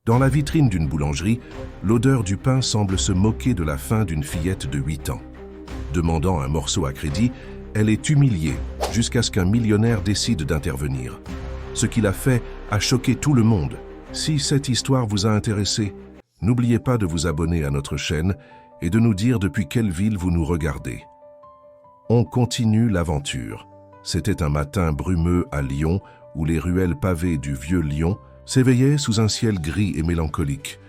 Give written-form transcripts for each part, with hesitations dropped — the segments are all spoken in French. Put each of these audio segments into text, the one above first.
Dans la vitrine d'une boulangerie, l'odeur du pain semble se moquer de la faim d'une fillette de 8 ans. Demandant un morceau à crédit, elle est humiliée jusqu'à ce qu'un millionnaire décide d'intervenir. Ce qu'il a fait a choqué tout le monde. Si cette histoire vous a intéressé, n'oubliez pas de vous abonner à notre chaîne et de nous dire depuis quelle ville vous nous regardez. On continue l'aventure. C'était un matin brumeux à Lyon où les ruelles pavées du vieux Lyon s'éveillaient sous un ciel gris et mélancolique.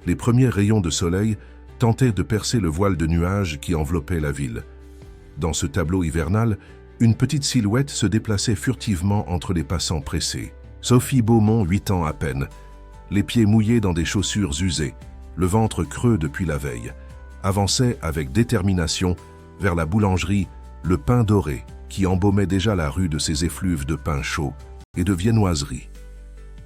Les premiers rayons de soleil tentaient de percer le voile de nuages qui enveloppait la ville. Dans ce tableau hivernal, une petite silhouette se déplaçait furtivement entre les passants pressés. Sophie Beaumont, 8 ans à peine, les pieds mouillés dans des chaussures usées, le ventre creux depuis la veille, avançait avec détermination vers la boulangerie Le Pain Doré, qui embaumait déjà la rue de ses effluves de pain chaud et de viennoiseries.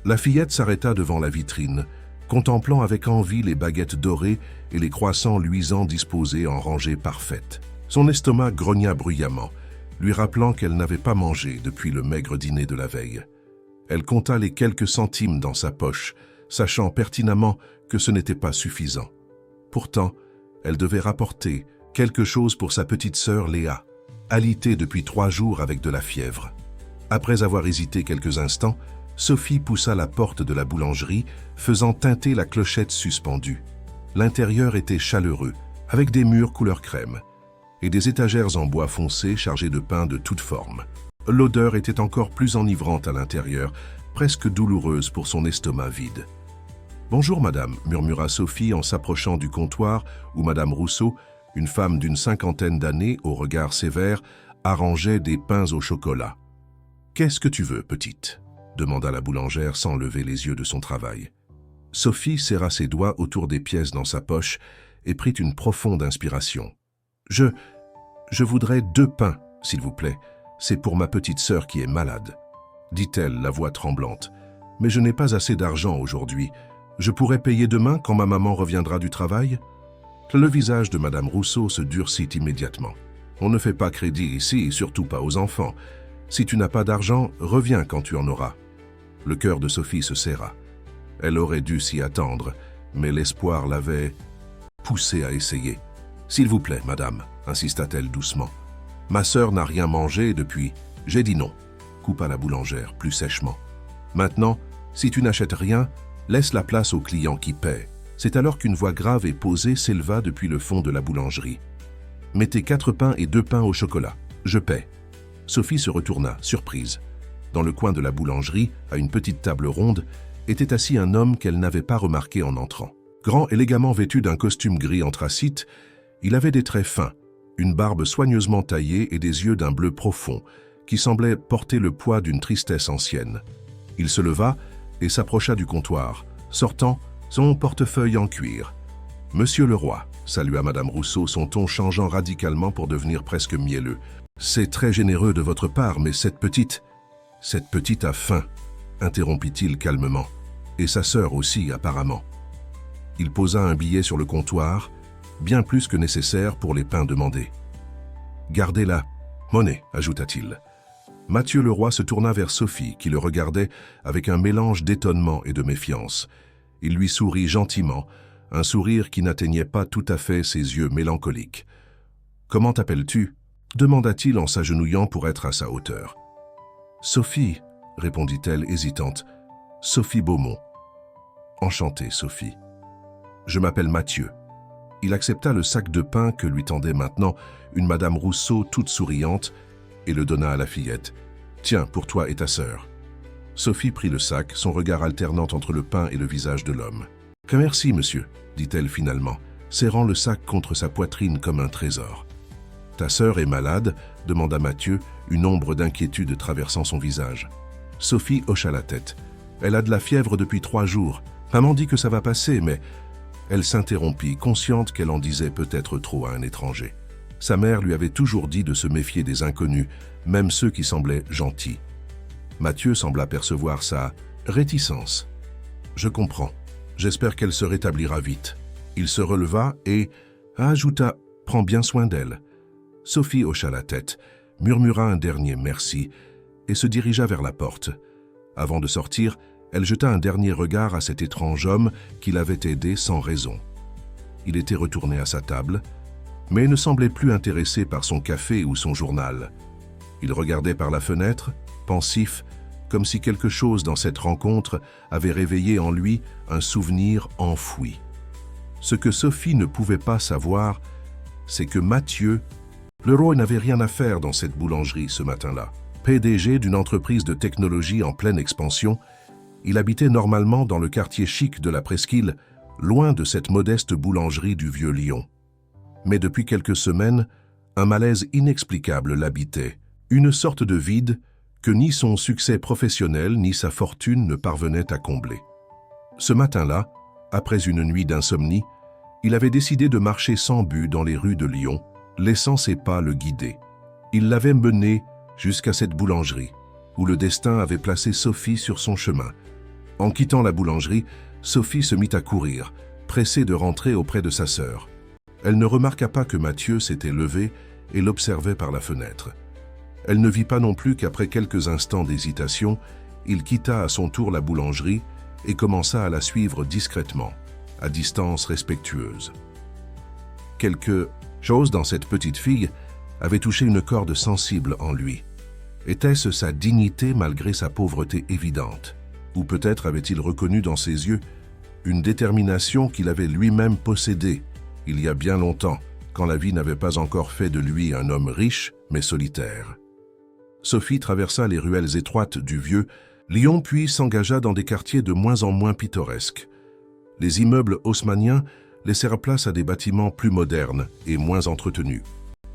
La fillette s'arrêta devant la vitrine, contemplant avec envie les baguettes dorées et les croissants luisants disposés en rangées parfaites. Son estomac grogna bruyamment, lui rappelant qu'elle n'avait pas mangé depuis le maigre dîner de la veille. Elle compta les quelques centimes dans sa poche, sachant pertinemment que ce n'était pas suffisant. Pourtant, elle devait rapporter quelque chose pour sa petite sœur Léa, alitée depuis 3 jours avec de la fièvre. Après avoir hésité quelques instants, Sophie poussa la porte de la boulangerie, faisant tinter la clochette suspendue. L'intérieur était chaleureux, avec des murs couleur crème, et des étagères en bois foncé chargées de pain de toutes formes. L'odeur était encore plus enivrante à l'intérieur, presque douloureuse pour son estomac vide. « Bonjour, madame », murmura Sophie en s'approchant du comptoir où madame Rousseau, une femme d'une 50aine d'années, au regard sévère, arrangeait des pains au chocolat. « Qu'est-ce que tu veux, petite ?» demanda la boulangère sans lever les yeux de son travail. Sophie serra ses doigts autour des pièces dans sa poche et prit une profonde inspiration. « Je voudrais 2 pains, s'il vous plaît. C'est pour ma petite sœur qui est malade, » dit-elle, la voix tremblante. « Mais je n'ai pas assez d'argent aujourd'hui. Je pourrais payer demain quand ma maman reviendra du travail ?» Le visage de madame Rousseau se durcit immédiatement. « On ne fait pas crédit ici, et surtout pas aux enfants. Si tu n'as pas d'argent, reviens quand tu en auras. » Le cœur de Sophie se serra. Elle aurait dû s'y attendre, mais l'espoir l'avait poussée à essayer. « S'il vous plaît, madame, » insista-t-elle doucement. « Ma sœur n'a rien mangé depuis. » « J'ai dit non, » coupa la boulangère plus sèchement. « Maintenant, si tu n'achètes rien, laisse la place au client qui paie. » C'est alors qu'une voix grave et posée s'éleva depuis le fond de la boulangerie. « Mettez 4 pains et 2 pains au chocolat. Je paie. » Sophie se retourna, surprise. Dans le coin de la boulangerie, à une petite table ronde, était assis un homme qu'elle n'avait pas remarqué en entrant. Grand, élégamment vêtu d'un costume gris anthracite, il avait des traits fins, une barbe soigneusement taillée et des yeux d'un bleu profond, qui semblait porter le poids d'une tristesse ancienne. Il se leva et s'approcha du comptoir, sortant son portefeuille en cuir. « Monsieur le roi », salua madame Rousseau, son ton changeant radicalement pour devenir presque mielleux. « C'est très généreux de votre part, mais cette petite a faim, » interrompit-il calmement. « Et sa sœur aussi, apparemment. » Il posa un billet sur le comptoir, bien plus que nécessaire pour les pains demandés. « Gardez-la. Monnaie, ajouta-t-il. Mathieu Leroy se tourna vers Sophie, qui le regardait avec un mélange d'étonnement et de méfiance. Il lui sourit gentiment, un sourire qui n'atteignait pas tout à fait ses yeux mélancoliques. « Comment t'appelles-tu » demanda-t-il en s'agenouillant pour être à sa hauteur. « Sophie » répondit-elle hésitante. « Sophie Beaumont. »« Enchantée, Sophie. »« Je m'appelle Mathieu. » Il accepta le sac de pain que lui tendait maintenant une madame Rousseau toute souriante et le donna à la fillette. « Tiens, pour toi et ta sœur. » Sophie prit le sac, son regard alternant entre le pain et le visage de l'homme. « Que merci, monsieur, » dit-elle finalement, serrant le sac contre sa poitrine comme un trésor. « Ta sœur est malade ?» demanda Mathieu, une ombre d'inquiétude traversant son visage. Sophie hocha la tête. « Elle a de la fièvre depuis 3 jours. Maman dit que ça va passer, mais... » Elle s'interrompit, consciente qu'elle en disait peut-être trop à un étranger. Sa mère lui avait toujours dit de se méfier des inconnus, même ceux qui semblaient gentils. Mathieu sembla percevoir sa réticence. « Je comprends. J'espère qu'elle se rétablira vite. » Il se releva et ajouta « Prends bien soin d'elle. » Sophie hocha la tête, murmura un dernier « merci » et se dirigea vers la porte. Avant de sortir, Elle jeta un dernier regard à cet étrange homme qui l'avait aidé sans raison. Il était retourné à sa table, mais ne semblait plus intéressé par son café ou son journal. Il regardait par la fenêtre, pensif, comme si quelque chose dans cette rencontre avait réveillé en lui un souvenir enfoui. Ce que Sophie ne pouvait pas savoir, c'est que Mathieu, le roi n'avait rien à faire dans cette boulangerie ce matin-là. PDG d'une entreprise de technologie en pleine expansion, il habitait normalement dans le quartier chic de la Presqu'île, loin de cette modeste boulangerie du vieux Lyon. Mais depuis quelques semaines, un malaise inexplicable l'habitait, une sorte de vide que ni son succès professionnel ni sa fortune ne parvenaient à combler. Ce matin-là, après une nuit d'insomnie, il avait décidé de marcher sans but dans les rues de Lyon, laissant ses pas le guider. Il l'avait mené jusqu'à cette boulangerie, où le destin avait placé Sophie sur son chemin. En quittant la boulangerie, Sophie se mit à courir, pressée de rentrer auprès de sa sœur. Elle ne remarqua pas que Mathieu s'était levé et l'observait par la fenêtre. Elle ne vit pas non plus qu'après quelques instants d'hésitation, il quitta à son tour la boulangerie et commença à la suivre discrètement, à distance respectueuse. Quelque chose dans cette petite fille avait touché une corde sensible en lui. Était-ce sa dignité malgré sa pauvreté évidente? Ou peut-être avait-il reconnu dans ses yeux une détermination qu'il avait lui-même possédée il y a bien longtemps, quand la vie n'avait pas encore fait de lui un homme riche mais solitaire. Sophie traversa les ruelles étroites du vieux Lyon puis s'engagea dans des quartiers de moins en moins pittoresques. Les immeubles haussmanniens laissèrent place à des bâtiments plus modernes et moins entretenus.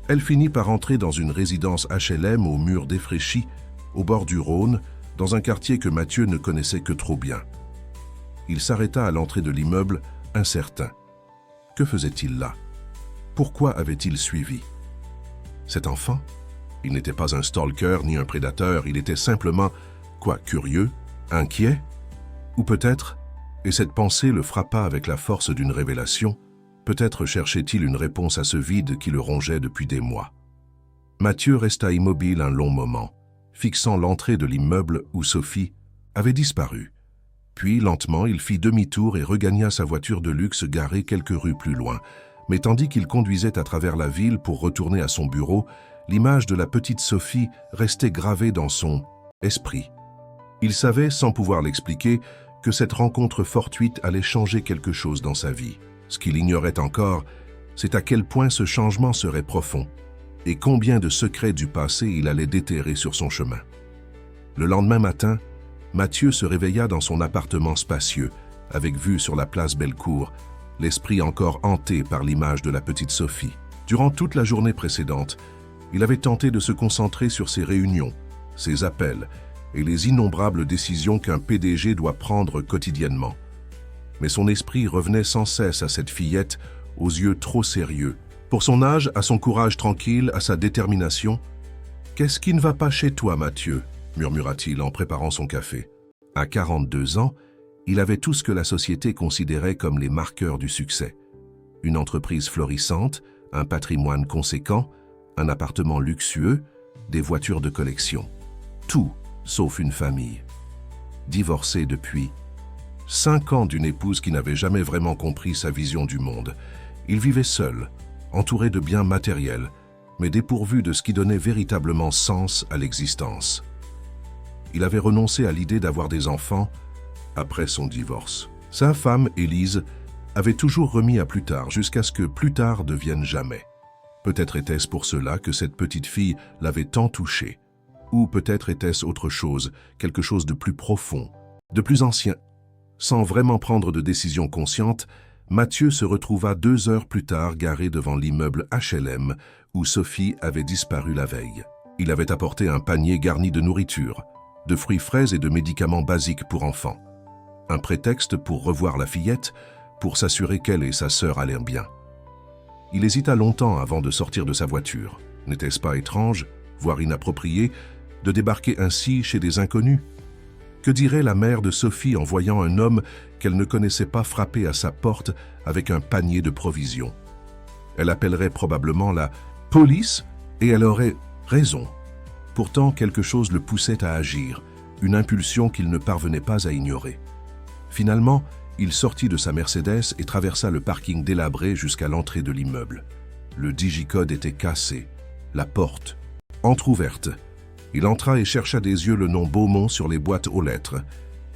Elle finit par entrer dans une résidence HLM aux murs défraîchis, au bord du Rhône, dans un quartier que Mathieu ne connaissait que trop bien. Il s'arrêta à l'entrée de l'immeuble, incertain. Que faisait-il là? Pourquoi avait-il suivi? Cet enfant? Il n'était pas un stalker ni un prédateur, il était simplement, curieux, inquiet? Ou peut-être, et cette pensée le frappa avec la force d'une révélation, peut-être cherchait-il une réponse à ce vide qui le rongeait depuis des mois. Mathieu resta immobile un long moment, fixant l'entrée de l'immeuble où Sophie avait disparu. Puis, lentement, il fit demi-tour et regagna sa voiture de luxe garée quelques rues plus loin. Mais tandis qu'il conduisait à travers la ville pour retourner à son bureau, l'image de la petite Sophie restait gravée dans son esprit. Il savait, sans pouvoir l'expliquer, que cette rencontre fortuite allait changer quelque chose dans sa vie. Ce qu'il ignorait encore, c'est à quel point ce changement serait profond et combien de secrets du passé il allait déterrer sur son chemin. Le lendemain matin, Mathieu se réveilla dans son appartement spacieux, avec vue sur la place Bellecour, l'esprit encore hanté par l'image de la petite Sophie. Durant toute la journée précédente, il avait tenté de se concentrer sur ses réunions, ses appels et les innombrables décisions qu'un PDG doit prendre quotidiennement. Mais son esprit revenait sans cesse à cette fillette aux yeux trop sérieux. Pour son âge, à son courage tranquille, à sa détermination. « Qu'est-ce qui ne va pas chez toi, Mathieu ?» murmura-t-il en préparant son café. À 42 ans, il avait tout ce que la société considérait comme les marqueurs du succès. Une entreprise florissante, un patrimoine conséquent, un appartement luxueux, des voitures de collection. Tout, sauf une famille. Divorcé depuis 5 ans d'une épouse qui n'avait jamais vraiment compris sa vision du monde. Il vivait seul, entouré de biens matériels, mais dépourvu de ce qui donnait véritablement sens à l'existence. Il avait renoncé à l'idée d'avoir des enfants après son divorce. Sa femme, Élise, avait toujours remis à plus tard, jusqu'à ce que plus tard devienne jamais. Peut-être était-ce pour cela que cette petite fille l'avait tant touché. Ou peut-être était-ce autre chose, quelque chose de plus profond, de plus ancien. Sans vraiment prendre de décision consciente, Mathieu se retrouva 2 heures plus tard garé devant l'immeuble HLM où Sophie avait disparu la veille. Il avait apporté un panier garni de nourriture, de fruits frais et de médicaments basiques pour enfants. Un prétexte pour revoir la fillette, pour s'assurer qu'elle et sa sœur allaient bien. Il hésita longtemps avant de sortir de sa voiture. N'était-ce pas étrange, voire inapproprié, de débarquer ainsi chez des inconnus? Que dirait la mère de Sophie en voyant un homme qu'elle ne connaissait pas frapper à sa porte avec un panier de provisions? Elle appellerait probablement la police et elle aurait raison. Pourtant, quelque chose le poussait à agir, une impulsion qu'il ne parvenait pas à ignorer. Finalement, il sortit de sa Mercedes et traversa le parking délabré jusqu'à l'entrée de l'immeuble. Le digicode était cassé, la porte entr'ouverte. Il entra et chercha des yeux le nom Beaumont sur les boîtes aux lettres.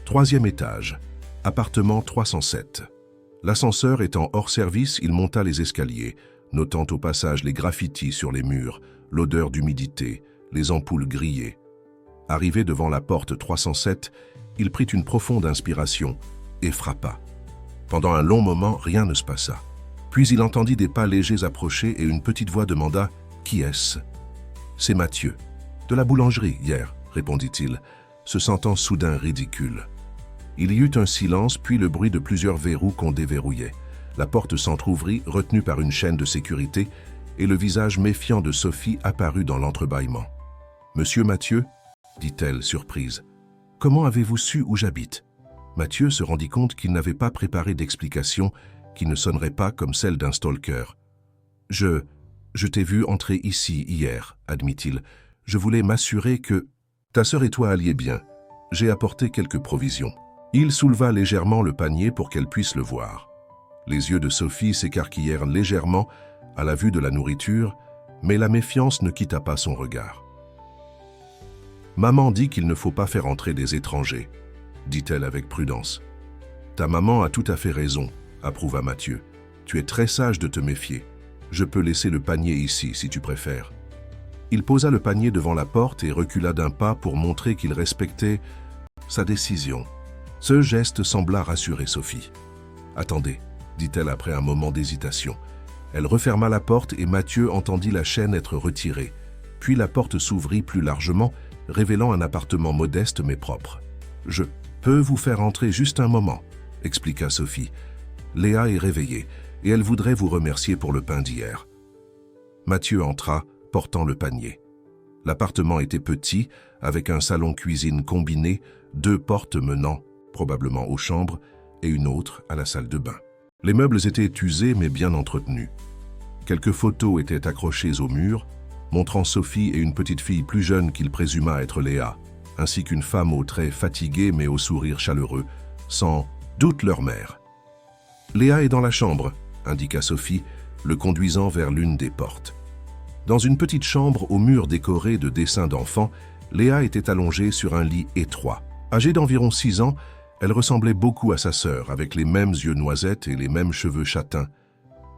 3e étage, appartement 307. L'ascenseur étant hors service, il monta les escaliers, notant au passage les graffitis sur les murs, l'odeur d'humidité, les ampoules grillées. Arrivé devant la porte 307, il prit une profonde inspiration et frappa. Pendant un long moment, rien ne se passa. Puis il entendit des pas légers approcher et une petite voix demanda « Qui est-ce » ? « C'est Mathieu. De la boulangerie, hier, » répondit-il, se sentant soudain ridicule. Il y eut un silence, puis le bruit de plusieurs verrous qu'on déverrouillait. La porte s'entr'ouvrit, retenue par une chaîne de sécurité, et le visage méfiant de Sophie apparut dans l'entrebâillement. « Monsieur Mathieu » dit-elle, surprise. « Comment avez-vous su où j'habite » Mathieu se rendit compte qu'il n'avait pas préparé d'explication qui ne sonnerait pas comme celle d'un stalker. « Je t'ai vu entrer ici hier, » admit-il. « Je voulais m'assurer que... Ta sœur et toi alliez bien. J'ai apporté quelques provisions. » Il souleva légèrement le panier pour qu'elle puisse le voir. Les yeux de Sophie s'écarquillèrent légèrement à la vue de la nourriture, mais la méfiance ne quitta pas son regard. « Maman dit qu'il ne faut pas faire entrer des étrangers, » dit-elle avec prudence. « Ta maman a tout à fait raison, » approuva Mathieu. « Tu es très sage de te méfier. Je peux laisser le panier ici, si tu préfères. » Il posa le panier devant la porte et recula d'un pas pour montrer qu'il respectait sa décision. Ce geste sembla rassurer Sophie. « Attendez, » dit-elle après un moment d'hésitation. Elle referma la porte et Mathieu entendit la chaîne être retirée. Puis la porte s'ouvrit plus largement, révélant un appartement modeste mais propre. « Je peux vous faire entrer juste un moment, » expliqua Sophie. « Léa est réveillée et elle voudrait vous remercier pour le pain d'hier. » Mathieu entra, portant le panier. L'appartement était petit, avec un salon-cuisine combiné, 2 portes menant, probablement aux chambres, et une autre à la salle de bain. Les meubles étaient usés mais bien entretenus. Quelques photos étaient accrochées au mur, montrant Sophie et une petite fille plus jeune qu'il présuma être Léa, ainsi qu'une femme aux traits fatigués mais au sourire chaleureux, sans doute leur mère. « Léa est dans la chambre », indiqua Sophie, le conduisant vers l'une des portes. Dans une petite chambre aux murs décorés de dessins d'enfants, Léa était allongée sur un lit étroit. Âgée d'environ 6 ans, elle ressemblait beaucoup à sa sœur, avec les mêmes yeux noisettes et les mêmes cheveux châtains,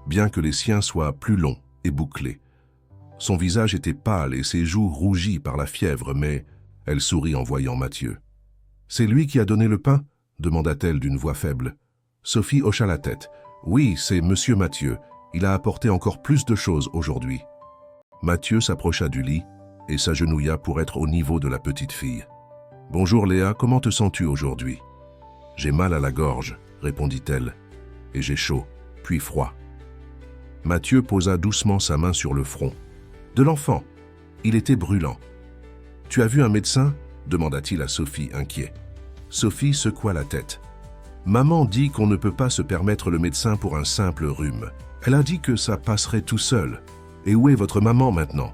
bien que les siens soient plus longs et bouclés. Son visage était pâle et ses joues rougies par la fièvre, mais elle sourit en voyant Mathieu. « C'est lui qui a donné le pain » demanda-t-elle d'une voix faible. Sophie hocha la tête. « Oui, c'est Monsieur Mathieu. Il a apporté encore plus de choses aujourd'hui. » Mathieu s'approcha du lit et s'agenouilla pour être au niveau de la petite fille. « Bonjour Léa, comment te sens-tu aujourd'hui ?»« J'ai mal à la gorge, » répondit-elle, « et j'ai chaud, puis froid. » Mathieu posa doucement sa main sur le front. De l'enfant. Il était brûlant. « Tu as vu un médecin ?» demanda-t-il à Sophie, inquiet. Sophie secoua la tête. « Maman dit qu'on ne peut pas se permettre le médecin pour un simple rhume. Elle a dit que ça passerait tout seul. Et où est votre maman maintenant ?»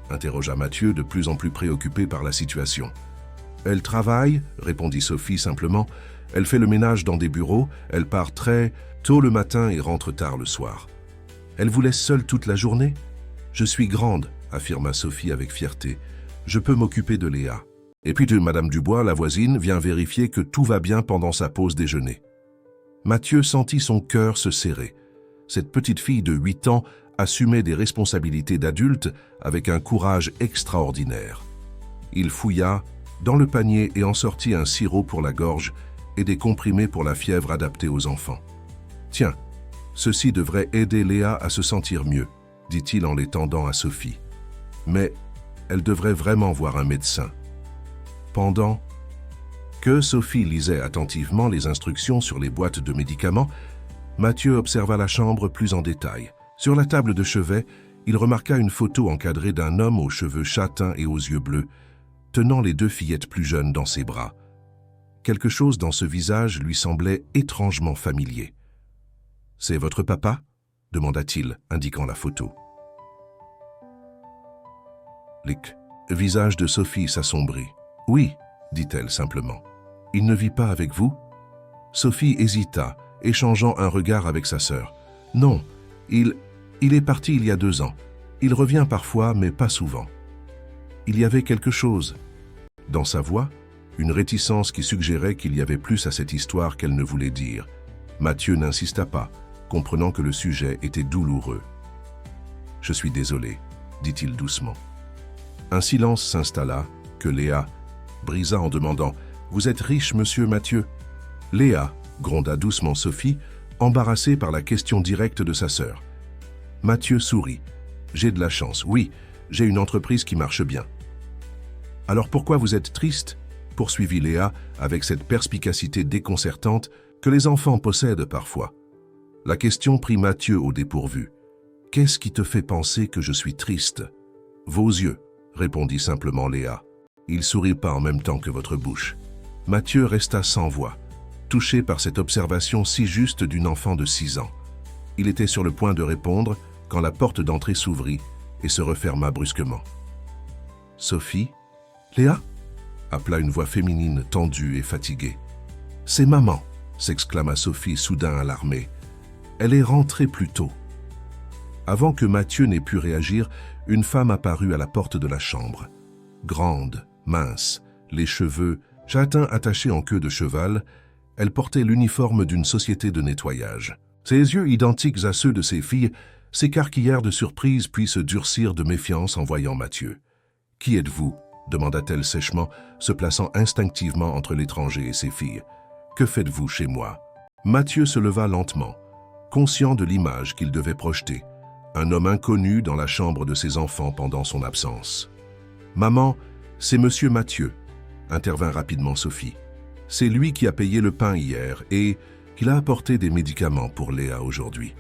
interrogea Mathieu, de plus en plus préoccupé par la situation. « Elle travaille, » répondit Sophie simplement. « Elle fait le ménage dans des bureaux, elle part très tôt le matin et rentre tard le soir. » « Elle vous laisse seule toute la journée ?»« Je suis grande, » affirma Sophie avec fierté. « Je peux m'occuper de Léa. » Et puis Madame Dubois, la voisine, vient vérifier que tout va bien pendant sa pause déjeuner. Mathieu sentit son cœur se serrer. Cette petite fille de 8 ans assumait des responsabilités d'adulte avec un courage extraordinaire. Il fouilla dans le panier et en sortit un sirop pour la gorge et des comprimés pour la fièvre adaptés aux enfants. « Tiens, ceci devrait aider Léa à se sentir mieux, » dit-il en les tendant à Sophie. « Mais elle devrait vraiment voir un médecin. » Pendant que Sophie lisait attentivement les instructions sur les boîtes de médicaments, Mathieu observa la chambre plus en détail. Sur la table de chevet, il remarqua une photo encadrée d'un homme aux cheveux châtains et aux yeux bleus, tenant les 2 fillettes plus jeunes dans ses bras. Quelque chose dans ce visage lui semblait étrangement familier. « C'est votre papa ?» demanda-t-il, indiquant la photo. Le visage de Sophie s'assombrit. « Oui, dit-elle simplement. « Il ne vit pas avec vous ?» Sophie hésita, échangeant un regard avec sa sœur. « Non, il est parti il y a 2 ans. Il revient parfois, mais pas souvent. » Il y avait quelque chose. Dans sa voix, une réticence qui suggérait qu'il y avait plus à cette histoire qu'elle ne voulait dire. Mathieu n'insista pas, comprenant que le sujet était douloureux. « Je suis désolé, » dit-il doucement. Un silence s'installa, que Léa brisa en demandant « Vous êtes riche, monsieur Mathieu ?» Léa, gronda doucement Sophie, embarrassée par la question directe de sa sœur. Mathieu sourit. « J'ai de la chance, oui, j'ai une entreprise qui marche bien. » « Alors pourquoi vous êtes triste ?» poursuivit Léa avec cette perspicacité déconcertante que les enfants possèdent parfois. La question prit Mathieu au dépourvu. « Qu'est-ce qui te fait penser que je suis triste ?»« Vos yeux, » répondit simplement Léa. « Ils sourient pas en même temps que votre bouche. » Mathieu resta sans voix, touché par cette observation si juste d'une enfant de 6 ans. Il était sur le point de répondre quand la porte d'entrée s'ouvrit et se referma brusquement. « Sophie ? Léa ?» appela une voix féminine tendue et fatiguée. « C'est maman !» s'exclama Sophie soudain alarmée. « Elle est rentrée plus tôt. » Avant que Mathieu n'ait pu réagir, une femme apparut à la porte de la chambre. Grande, mince, les cheveux châtains attachés en queue de cheval, elle portait l'uniforme d'une société de nettoyage. Ses yeux identiques à ceux de ses filles s'écarquillèrent de surprise puis se durcirent de méfiance en voyant Mathieu. « Qui êtes-vous » demanda-t-elle sèchement, se plaçant instinctivement entre l'étranger et ses filles. « Que faites-vous chez moi ?» Mathieu se leva lentement, conscient de l'image qu'il devait projeter, un homme inconnu dans la chambre de ses enfants pendant son absence. « Maman, c'est monsieur Mathieu », intervint rapidement Sophie. « C'est lui qui a payé le pain hier et qu'il a apporté des médicaments pour Léa aujourd'hui. »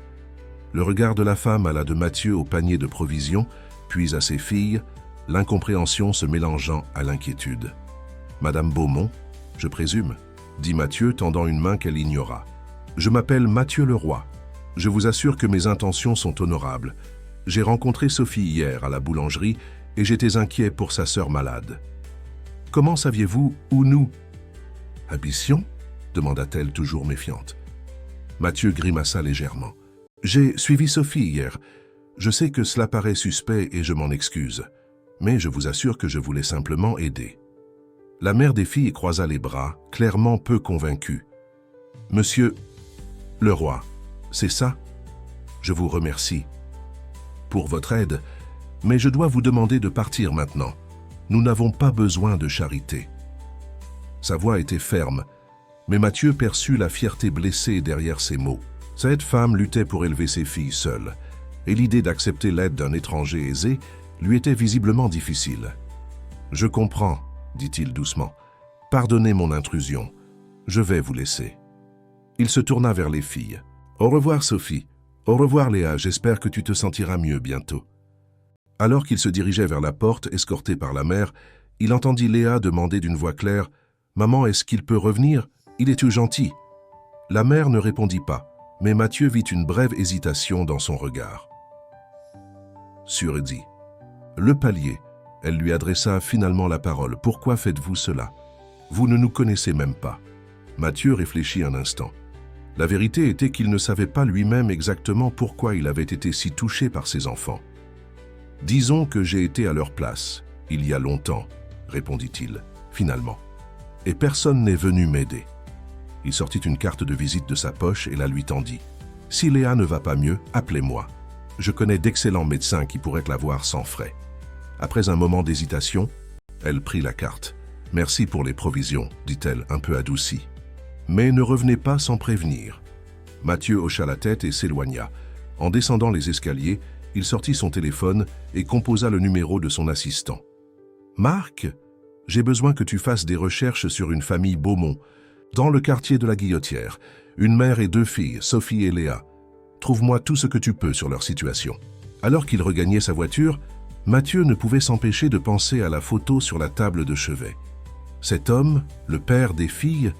Le regard de la femme alla de Mathieu au panier de provisions, puis à ses filles, l'incompréhension se mélangeant à l'inquiétude. « Madame Beaumont, je présume ?» dit Mathieu, tendant une main qu'elle ignora. « Je m'appelle Mathieu Leroy. Je vous assure que mes intentions sont honorables. J'ai rencontré Sophie hier à la boulangerie et j'étais inquiet pour sa sœur malade. »« Comment saviez-vous où nous ?»« Ambition ?» demanda-t-elle toujours méfiante. Mathieu grimaça légèrement. « J'ai suivi Sophie hier. Je sais que cela paraît suspect et je m'en excuse. Mais je vous assure que je voulais simplement aider. » La mère des filles croisa les bras, clairement peu convaincue. « Monsieur Leroy, c'est ça? Je vous remercie pour votre aide, mais je dois vous demander de partir maintenant. Nous n'avons pas besoin de charité. » Sa voix était ferme, mais Mathieu perçut la fierté blessée derrière ces mots. Cette femme luttait pour élever ses filles seule, et l'idée d'accepter l'aide d'un étranger aisé lui était visiblement difficile. « Je comprends, » dit-il doucement. « Pardonnez mon intrusion. Je vais vous laisser. » Il se tourna vers les filles. « Au revoir, Sophie. Au revoir, Léa. J'espère que tu te sentiras mieux bientôt. » Alors qu'il se dirigeait vers la porte, escorté par la mère, il entendit Léa demander d'une voix claire « Maman, est-ce qu'il peut revenir? Il est tout gentil. » La mère ne répondit pas, mais Mathieu vit une brève hésitation dans son regard. Surdit. Le palier. Elle lui adressa finalement la parole. « Pourquoi faites-vous cela? Vous ne nous connaissez même pas. » Mathieu réfléchit un instant. La vérité était qu'il ne savait pas lui-même exactement pourquoi il avait été si touché par ses enfants. « Disons que j'ai été à leur place, il y a longtemps, » répondit-il, finalement. « Et personne n'est venu m'aider. » Il sortit une carte de visite de sa poche et la lui tendit. « Si Léa ne va pas mieux, appelez-moi. Je connais d'excellents médecins qui pourraient la voir sans frais. » Après un moment d'hésitation, elle prit la carte. « Merci pour les provisions, » dit-elle un peu adoucie. « Mais ne revenez pas sans prévenir. » Mathieu hocha la tête et s'éloigna. En descendant les escaliers, il sortit son téléphone et composa le numéro de son assistant. « Marc, j'ai besoin que tu fasses des recherches sur une famille Beaumont, dans le quartier de la Guillotière. Une mère et 2 filles, Sophie et Léa. Trouve-moi tout ce que tu peux sur leur situation. » Alors qu'il regagnait sa voiture, Mathieu ne pouvait s'empêcher de penser à la photo sur la table de chevet. Cet homme, le père des filles,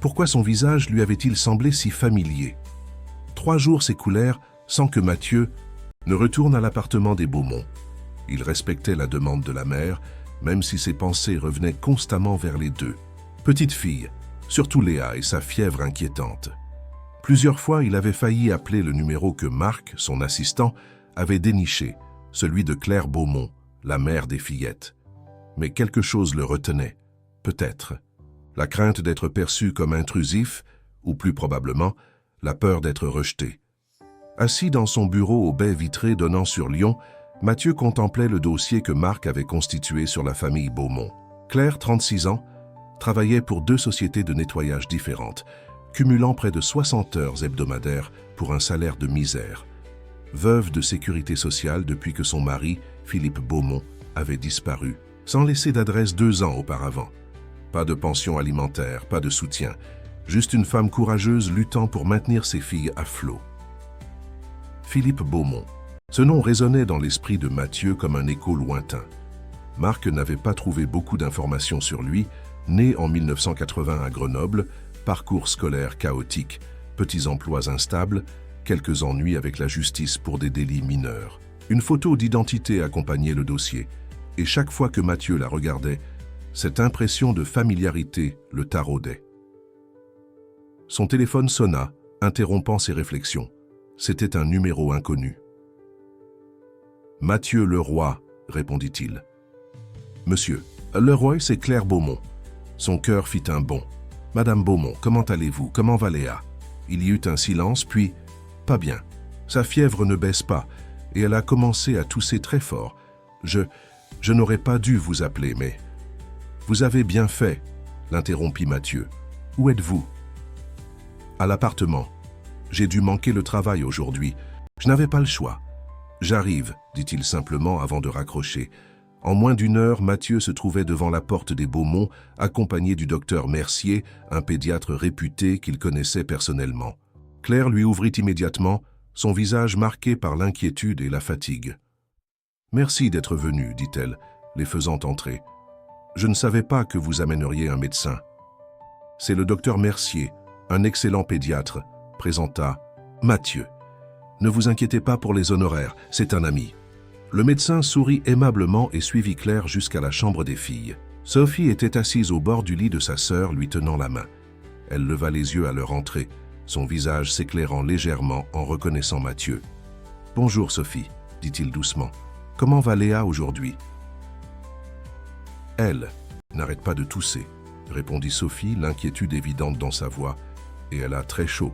pourquoi son visage lui avait-il semblé si familier? 3 jours s'écoulèrent sans que Mathieu ne retourne à l'appartement des Beaumont. Il respectait la demande de la mère, même si ses pensées revenaient constamment vers les deux. Petite fille, surtout Léa et sa fièvre inquiétante. Plusieurs fois, il avait failli appeler le numéro que Marc, son assistant, avait déniché, celui de Claire Beaumont, la mère des fillettes. Mais quelque chose le retenait, peut-être. La crainte d'être perçu comme intrusif, ou plus probablement, la peur d'être rejeté. Assis dans son bureau aux baies vitrées donnant sur Lyon, Mathieu contemplait le dossier que Marc avait constitué sur la famille Beaumont. Claire, 36 ans, travaillait pour 2 sociétés de nettoyage différentes, cumulant près de 60 heures hebdomadaires pour un salaire de misère. Veuve de sécurité sociale depuis que son mari, Philippe Beaumont, avait disparu, sans laisser d'adresse 2 ans auparavant. Pas de pension alimentaire, pas de soutien, juste une femme courageuse luttant pour maintenir ses filles à flot. Philippe Beaumont. Ce nom résonnait dans l'esprit de Mathieu comme un écho lointain. Marc n'avait pas trouvé beaucoup d'informations sur lui, né en 1980 à Grenoble, parcours scolaire chaotique, petits emplois instables, quelques ennuis avec la justice pour des délits mineurs. Une photo d'identité accompagnait le dossier, et chaque fois que Mathieu la regardait, cette impression de familiarité le taraudait. Son téléphone sonna, interrompant ses réflexions. C'était un numéro inconnu. « Mathieu Leroy », répondit-il. « Monsieur, Leroy, c'est Claire Beaumont. » Son cœur fit un bond. « Madame Beaumont, comment allez-vous? Comment va Léa ?» Il y eut un silence, puis « Pas bien. Sa fièvre ne baisse pas, et elle a commencé à tousser très fort. Je n'aurais pas dû vous appeler, mais... » « Vous avez bien fait, » l'interrompit Mathieu. « Où êtes-vous ?»« À l'appartement. J'ai dû manquer le travail aujourd'hui. Je n'avais pas le choix. »« J'arrive, » dit-il simplement avant de raccrocher. En moins d'1 heure, Mathieu se trouvait devant la porte des Beaumont, accompagné du docteur Mercier, un pédiatre réputé qu'il connaissait personnellement. Claire lui ouvrit immédiatement, son visage marqué par l'inquiétude et la fatigue. « Merci d'être venu, » dit-elle, les faisant entrer. « Je ne savais pas que vous amèneriez un médecin. »« C'est le docteur Mercier, un excellent pédiatre, » présenta Mathieu. « Ne vous inquiétez pas pour les honoraires, c'est un ami. » Le médecin sourit aimablement et suivit Claire jusqu'à la chambre des filles. Sophie était assise au bord du lit de sa sœur, lui tenant la main. Elle leva les yeux à leur entrée, son visage s'éclairant légèrement en reconnaissant Mathieu. « Bonjour Sophie, » dit-il doucement. « Comment va Léa aujourd'hui ?»« Elle n'arrête pas de tousser, » répondit Sophie, l'inquiétude évidente dans sa voix, « et elle a très chaud. »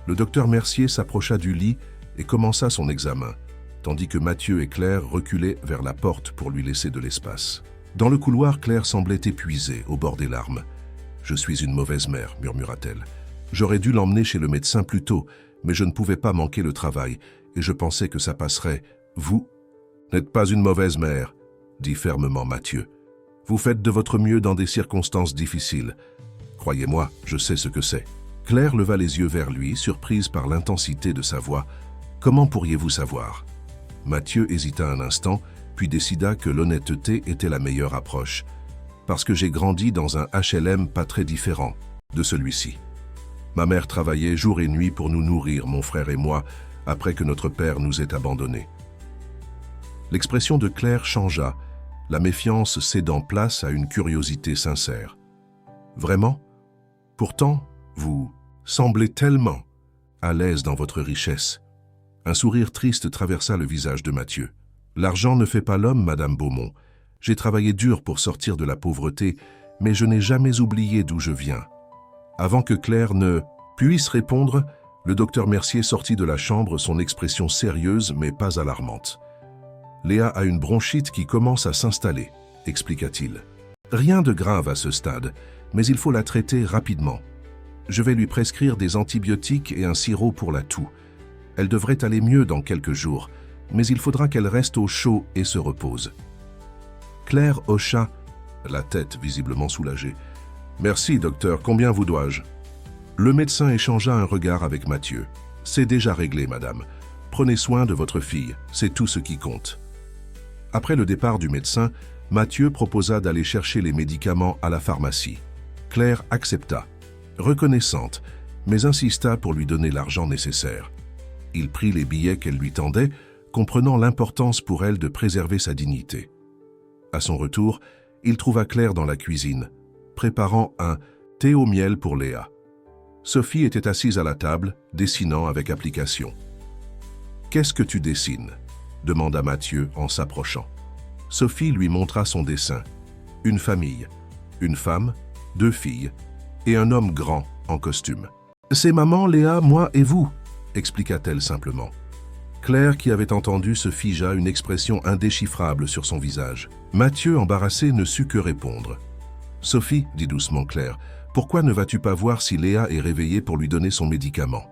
Le docteur Mercier s'approcha du lit et commença son examen, tandis que Mathieu et Claire reculaient vers la porte pour lui laisser de l'espace. Dans le couloir, Claire semblait épuisée, au bord des larmes. « Je suis une mauvaise mère, » murmura-t-elle. « J'aurais dû l'emmener chez le médecin plus tôt, mais je ne pouvais pas manquer le travail, et je pensais que ça passerait. Vous n'êtes pas une mauvaise mère, » dit fermement Mathieu. « Vous faites de votre mieux dans des circonstances difficiles. Croyez-moi, je sais ce que c'est. » Claire leva les yeux vers lui, surprise par l'intensité de sa voix. « Comment pourriez-vous savoir ?» Mathieu hésita un instant, puis décida que l'honnêteté était la meilleure approche. « Parce que j'ai grandi dans un HLM pas très différent de celui-ci. Ma mère travaillait jour et nuit pour nous nourrir, mon frère et moi, après que notre père nous ait abandonnés. » L'expression de Claire changea, la méfiance cédant place à une curiosité sincère. « Vraiment ? Pourtant, vous semblez tellement à l'aise dans votre richesse. » Un sourire triste traversa le visage de Mathieu. « L'argent ne fait pas l'homme, Madame Beaumont. J'ai travaillé dur pour sortir de la pauvreté, mais je n'ai jamais oublié d'où je viens. » Avant que Claire ne puisse répondre, le docteur Mercier sortit de la chambre, son expression sérieuse mais pas alarmante. « Léa a une bronchite qui commence à s'installer, » expliqua-t-il. « Rien de grave à ce stade, mais il faut la traiter rapidement. Je vais lui prescrire des antibiotiques et un sirop pour la toux. Elle devrait aller mieux dans quelques jours, mais il faudra qu'elle reste au chaud et se repose. » Claire hocha la tête, visiblement soulagée. « Merci, docteur. Combien vous dois-je » Le médecin échangea un regard avec Mathieu. « C'est déjà réglé, madame. Prenez soin de votre fille. C'est tout ce qui compte. » Après le départ du médecin, Mathieu proposa d'aller chercher les médicaments à la pharmacie. Claire accepta, reconnaissante, mais insista pour lui donner l'argent nécessaire. Il prit les billets qu'elle lui tendait, comprenant l'importance pour elle de préserver sa dignité. À son retour, il trouva Claire dans la cuisine, préparant un thé au miel pour Léa. Sophie était assise à la table, dessinant avec application. « Qu'est-ce que tu dessines ?» demanda Mathieu en s'approchant. Sophie lui montra son dessin. Une famille, une femme, 2 filles et un homme grand en costume. « C'est maman, Léa, moi et vous », expliqua-t-elle simplement. Claire, qui avait entendu, se figea, une expression indéchiffrable sur son visage. Mathieu, embarrassé, ne sut que répondre. « Sophie, dit doucement Claire, pourquoi ne vas-tu pas voir si Léa est réveillée pour lui donner son médicament ?»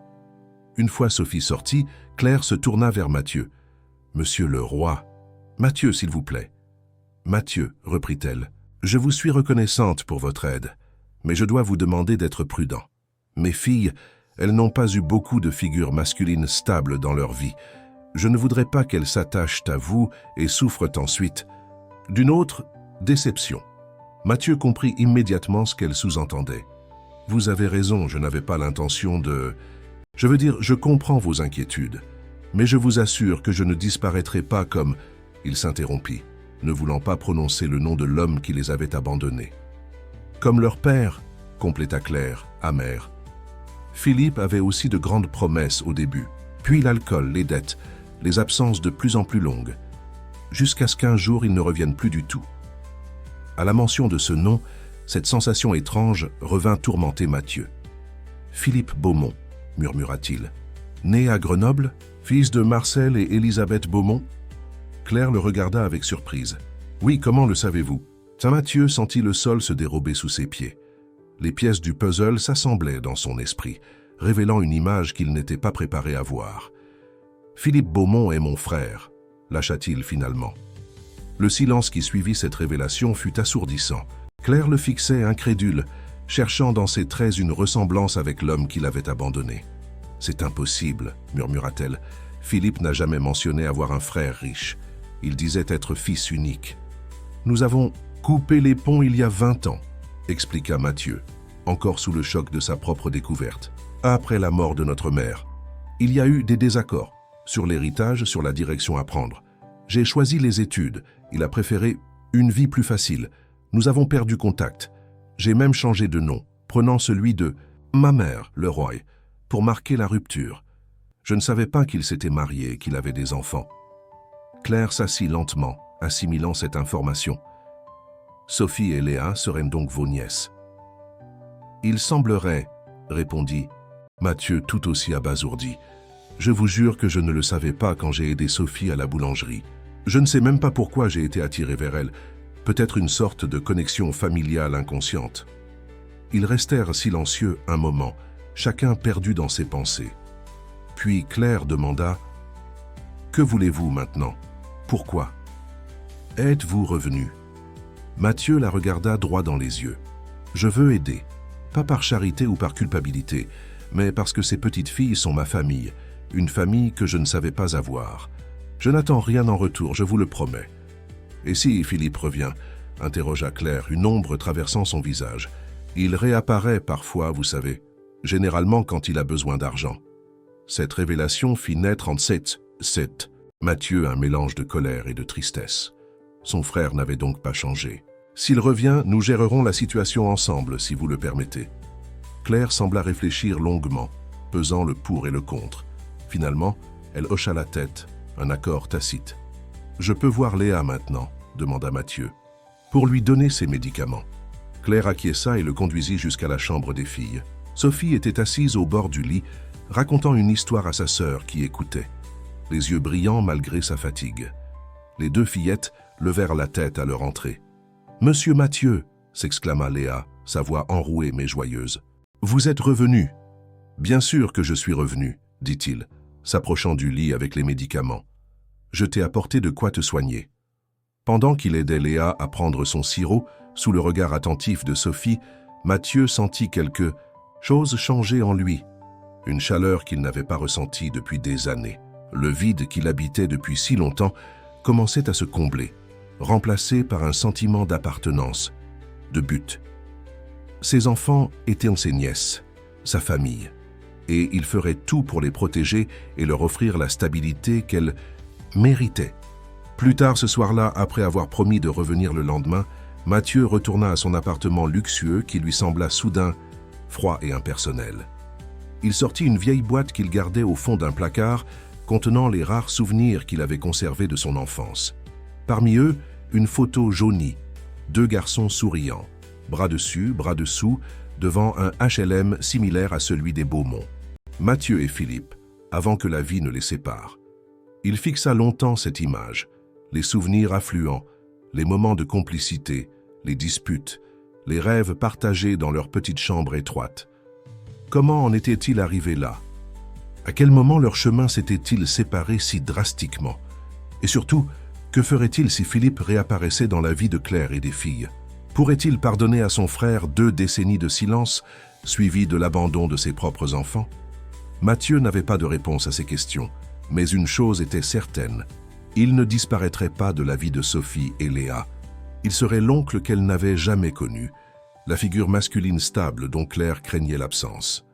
Une fois Sophie sortie, Claire se tourna vers Mathieu. « Monsieur le roi, Mathieu, s'il vous plaît. »« Mathieu, reprit-elle, je vous suis reconnaissante pour votre aide, mais je dois vous demander d'être prudent. Mes filles, elles n'ont pas eu beaucoup de figures masculines stables dans leur vie. Je ne voudrais pas qu'elles s'attachent à vous et souffrent ensuite d'une autre déception. » Mathieu comprit immédiatement ce qu'elle sous-entendait. « Vous avez raison, je n'avais pas l'intention de... Je veux dire, je comprends vos inquiétudes, mais je vous assure que je ne disparaîtrai pas comme... » Il s'interrompit, ne voulant pas prononcer le nom de l'homme qui les avait abandonnés. « Comme leur père, » compléta Claire, amère. Philippe avait aussi de grandes promesses au début, puis l'alcool, les dettes, les absences de plus en plus longues, jusqu'à ce qu'un jour il ne revienne plus du tout. À la mention de ce nom, cette sensation étrange revint tourmenter Mathieu. « Philippe Beaumont », murmura-t-il. « Né à Grenoble, fils de Marcel et Élisabeth Beaumont ?» Claire le regarda avec surprise. « Oui, comment le savez-vous » Saint-Mathieu sentit le sol se dérober sous ses pieds. Les pièces du puzzle s'assemblaient dans son esprit, révélant une image qu'il n'était pas préparé à voir. « Philippe Beaumont est mon frère », lâcha-t-il finalement. Le silence qui suivit cette révélation fut assourdissant. Claire le fixait incrédule, cherchant dans ses traits une ressemblance avec l'homme qui l'avait abandonné. « C'est impossible », murmura-t-elle. « Philippe n'a jamais mentionné avoir un frère riche. Il disait être fils unique. »« Nous avons coupé les ponts il y a 20 ans, » expliqua Mathieu, encore sous le choc de sa propre découverte. « Après la mort de notre mère, il y a eu des désaccords sur l'héritage, sur la direction à prendre. J'ai choisi les études. Il a préféré une vie plus facile. Nous avons perdu contact. J'ai même changé de nom, prenant celui de ma mère, Leroy, pour marquer la rupture. Je ne savais pas qu'il s'était marié et qu'il avait des enfants. » Claire s'assit lentement, assimilant cette information. « Sophie et Léa seraient donc vos nièces. »« Il semblerait, » répondit Mathieu tout aussi abasourdi. « Je vous jure que je ne le savais pas quand j'ai aidé Sophie à la boulangerie. Je ne sais même pas pourquoi j'ai été attiré vers elle, peut-être une sorte de connexion familiale inconsciente. » Ils restèrent silencieux un moment, chacun perdu dans ses pensées. Puis Claire demanda « Que voulez-vous maintenant? Pourquoi? Êtes-vous revenu ?» Mathieu la regarda droit dans les yeux. « Je veux aider, pas par charité ou par culpabilité, mais parce que ces petites filles sont ma famille, une famille que je ne savais pas avoir. Je n'attends rien en retour, je vous le promets. » « Et si Philippe revient ?» interrogea Claire, une ombre traversant son visage. « Il réapparaît parfois, vous savez, généralement quand il a besoin d'argent. » Cette révélation fit naître en Mathieu un mélange de colère et de tristesse. Son frère n'avait donc pas changé. « S'il revient, nous gérerons la situation ensemble, si vous le permettez. » Claire sembla réfléchir longuement, pesant le pour et le contre. Finalement, elle hocha la tête, un accord tacite. « Je peux voir Léa maintenant ?» demanda Mathieu. « Pour lui donner ses médicaments. » Claire acquiesça et le conduisit jusqu'à la chambre des filles. Sophie était assise au bord du lit, racontant une histoire à sa sœur qui écoutait, les yeux brillants malgré sa fatigue. Les 2 fillettes levèrent la tête à leur entrée. « Monsieur Mathieu !» s'exclama Léa, sa voix enrouée mais joyeuse. « Vous êtes revenu !»« Bien sûr que je suis revenu, » dit-il, s'approchant du lit avec les médicaments. « Je t'ai apporté de quoi te soigner. » Pendant qu'il aidait Léa à prendre son sirop, sous le regard attentif de Sophie, Mathieu sentit quelque chose changer en lui, une chaleur qu'il n'avait pas ressentie depuis des années. Le vide qu'il habitait depuis si longtemps commençait à se combler, remplacé par un sentiment d'appartenance, de but. Ses enfants étaient ses nièces, sa famille, et il ferait tout pour les protéger et leur offrir la stabilité qu'elles méritaient. Plus tard ce soir-là, après avoir promis de revenir le lendemain, Mathieu retourna à son appartement luxueux qui lui sembla soudain froid et impersonnel. Il sortit une vieille boîte qu'il gardait au fond d'un placard contenant les rares souvenirs qu'il avait conservés de son enfance. Parmi eux, une photo jaunie, 2 garçons souriants, bras dessus, bras dessous, devant un HLM similaire à celui des Beaumont. Mathieu et Philippe, avant que la vie ne les sépare. Il fixa longtemps cette image, les souvenirs affluents, les moments de complicité, les disputes, les rêves partagés dans leur petite chambre étroite. Comment en était-il arrivé là? À quel moment leur chemin s'était-il séparé si drastiquement? Et surtout, que ferait-il si Philippe réapparaissait dans la vie de Claire et des filles? Pourrait-il pardonner à son frère 2 décennies de silence, suivies de l'abandon de ses propres enfants? Mathieu n'avait pas de réponse à ces questions, mais une chose était certaine. Il ne disparaîtrait pas de la vie de Sophie et Léa. Il serait l'oncle qu'elle n'avait jamais connu, la figure masculine stable dont Claire craignait l'absence.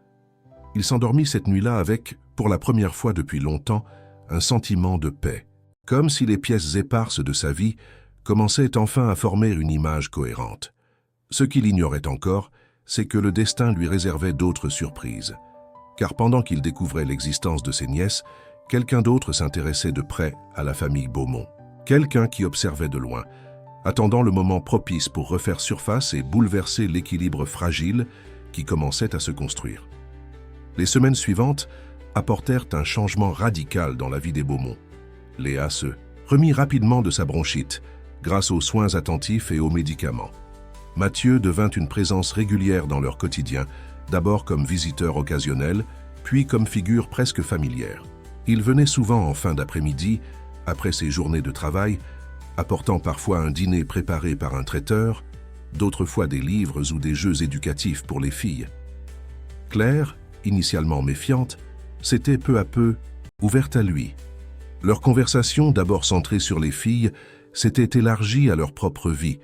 Il s'endormit cette nuit-là avec, pour la première fois depuis longtemps, un sentiment de paix, comme si les pièces éparses de sa vie commençaient enfin à former une image cohérente. Ce qu'il ignorait encore, c'est que le destin lui réservait d'autres surprises. Car pendant qu'il découvrait l'existence de ses nièces, quelqu'un d'autre s'intéressait de près à la famille Beaumont. Quelqu'un qui observait de loin, attendant le moment propice pour refaire surface et bouleverser l'équilibre fragile qui commençait à se construire. Les semaines suivantes apportèrent un changement radical dans la vie des Beaumont. Léa se remit rapidement de sa bronchite, grâce aux soins attentifs et aux médicaments. Mathieu devint une présence régulière dans leur quotidien, d'abord comme visiteur occasionnel, puis comme figure presque familière. Il venait souvent en fin d'après-midi, après ses journées de travail, apportant parfois un dîner préparé par un traiteur, d'autres fois des livres ou des jeux éducatifs pour les filles. Claire, initialement méfiante, s'était peu à peu ouverte à lui. Leur conversation, d'abord centrée sur les filles, s'était élargie à leur propre vie,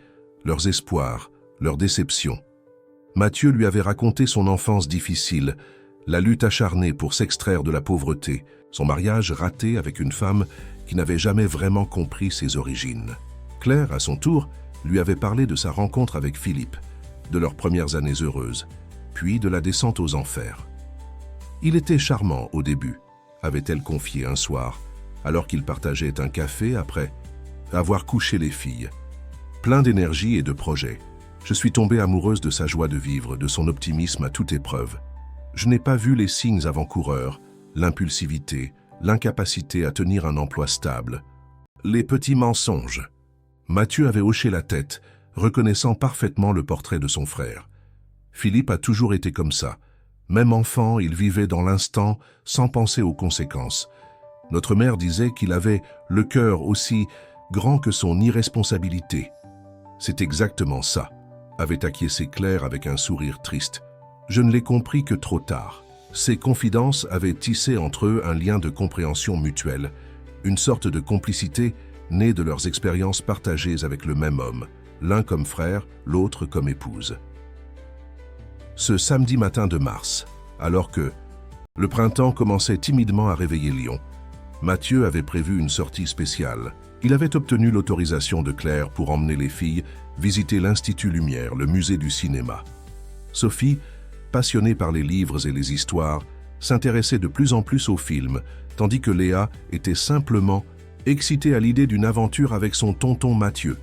leurs espoirs, leurs déceptions. Mathieu lui avait raconté son enfance difficile, la lutte acharnée pour s'extraire de la pauvreté, son mariage raté avec une femme qui n'avait jamais vraiment compris ses origines. Claire, à son tour, lui avait parlé de sa rencontre avec Philippe, de leurs premières années heureuses, puis de la descente aux enfers. Il était charmant au début, avait-elle confié un soir, alors qu'ils partageaient un café après avoir couché les filles. Plein d'énergie et de projets, je suis tombée amoureuse de sa joie de vivre, de son optimisme à toute épreuve. Je n'ai pas vu les signes avant-coureurs, l'impulsivité, l'incapacité à tenir un emploi stable. Les petits mensonges. Mathieu avait hoché la tête, reconnaissant parfaitement le portrait de son frère. Philippe a toujours été comme ça. Même enfant, il vivait dans l'instant, sans penser aux conséquences. Notre mère disait qu'il avait le cœur aussi grand que son irresponsabilité. C'est exactement ça, avait acquiescé Claire avec un sourire triste. Je ne l'ai compris que trop tard. Ces confidences avaient tissé entre eux un lien de compréhension mutuelle, une sorte de complicité née de leurs expériences partagées avec le même homme, l'un comme frère, l'autre comme épouse. Ce samedi matin de mars, alors que le printemps commençait timidement à réveiller Lyon, Mathieu avait prévu une sortie spéciale. Il avait obtenu l'autorisation de Claire pour emmener les filles visiter l'Institut Lumière, le musée du cinéma. Sophie, passionnée par les livres et les histoires, s'intéressait de plus en plus aux films, tandis que Léa était simplement excitée à l'idée d'une aventure avec son tonton Mathieu,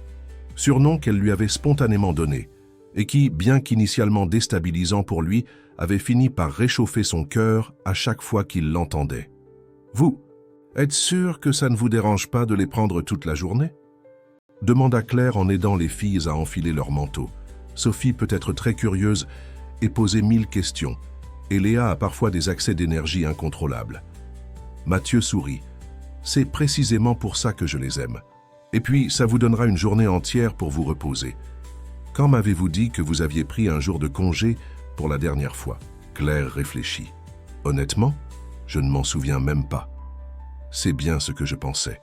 surnom qu'elle lui avait spontanément donné, et qui, bien qu'initialement déstabilisant pour lui, avait fini par réchauffer son cœur à chaque fois qu'il l'entendait. « Vous, êtes sûr que ça ne vous dérange pas de les prendre toute la journée ?» demanda Claire en aidant les filles à enfiler leurs manteaux. Sophie peut être très curieuse et poser 1000 questions, et Léa a parfois des accès d'énergie incontrôlables. Mathieu sourit. « C'est précisément pour ça que je les aime. Et puis, ça vous donnera une journée entière pour vous reposer. Quand m'avez-vous dit que vous aviez pris un jour de congé pour la dernière fois ?» Claire réfléchit. « Honnêtement, je ne m'en souviens même pas. C'est bien ce que je pensais.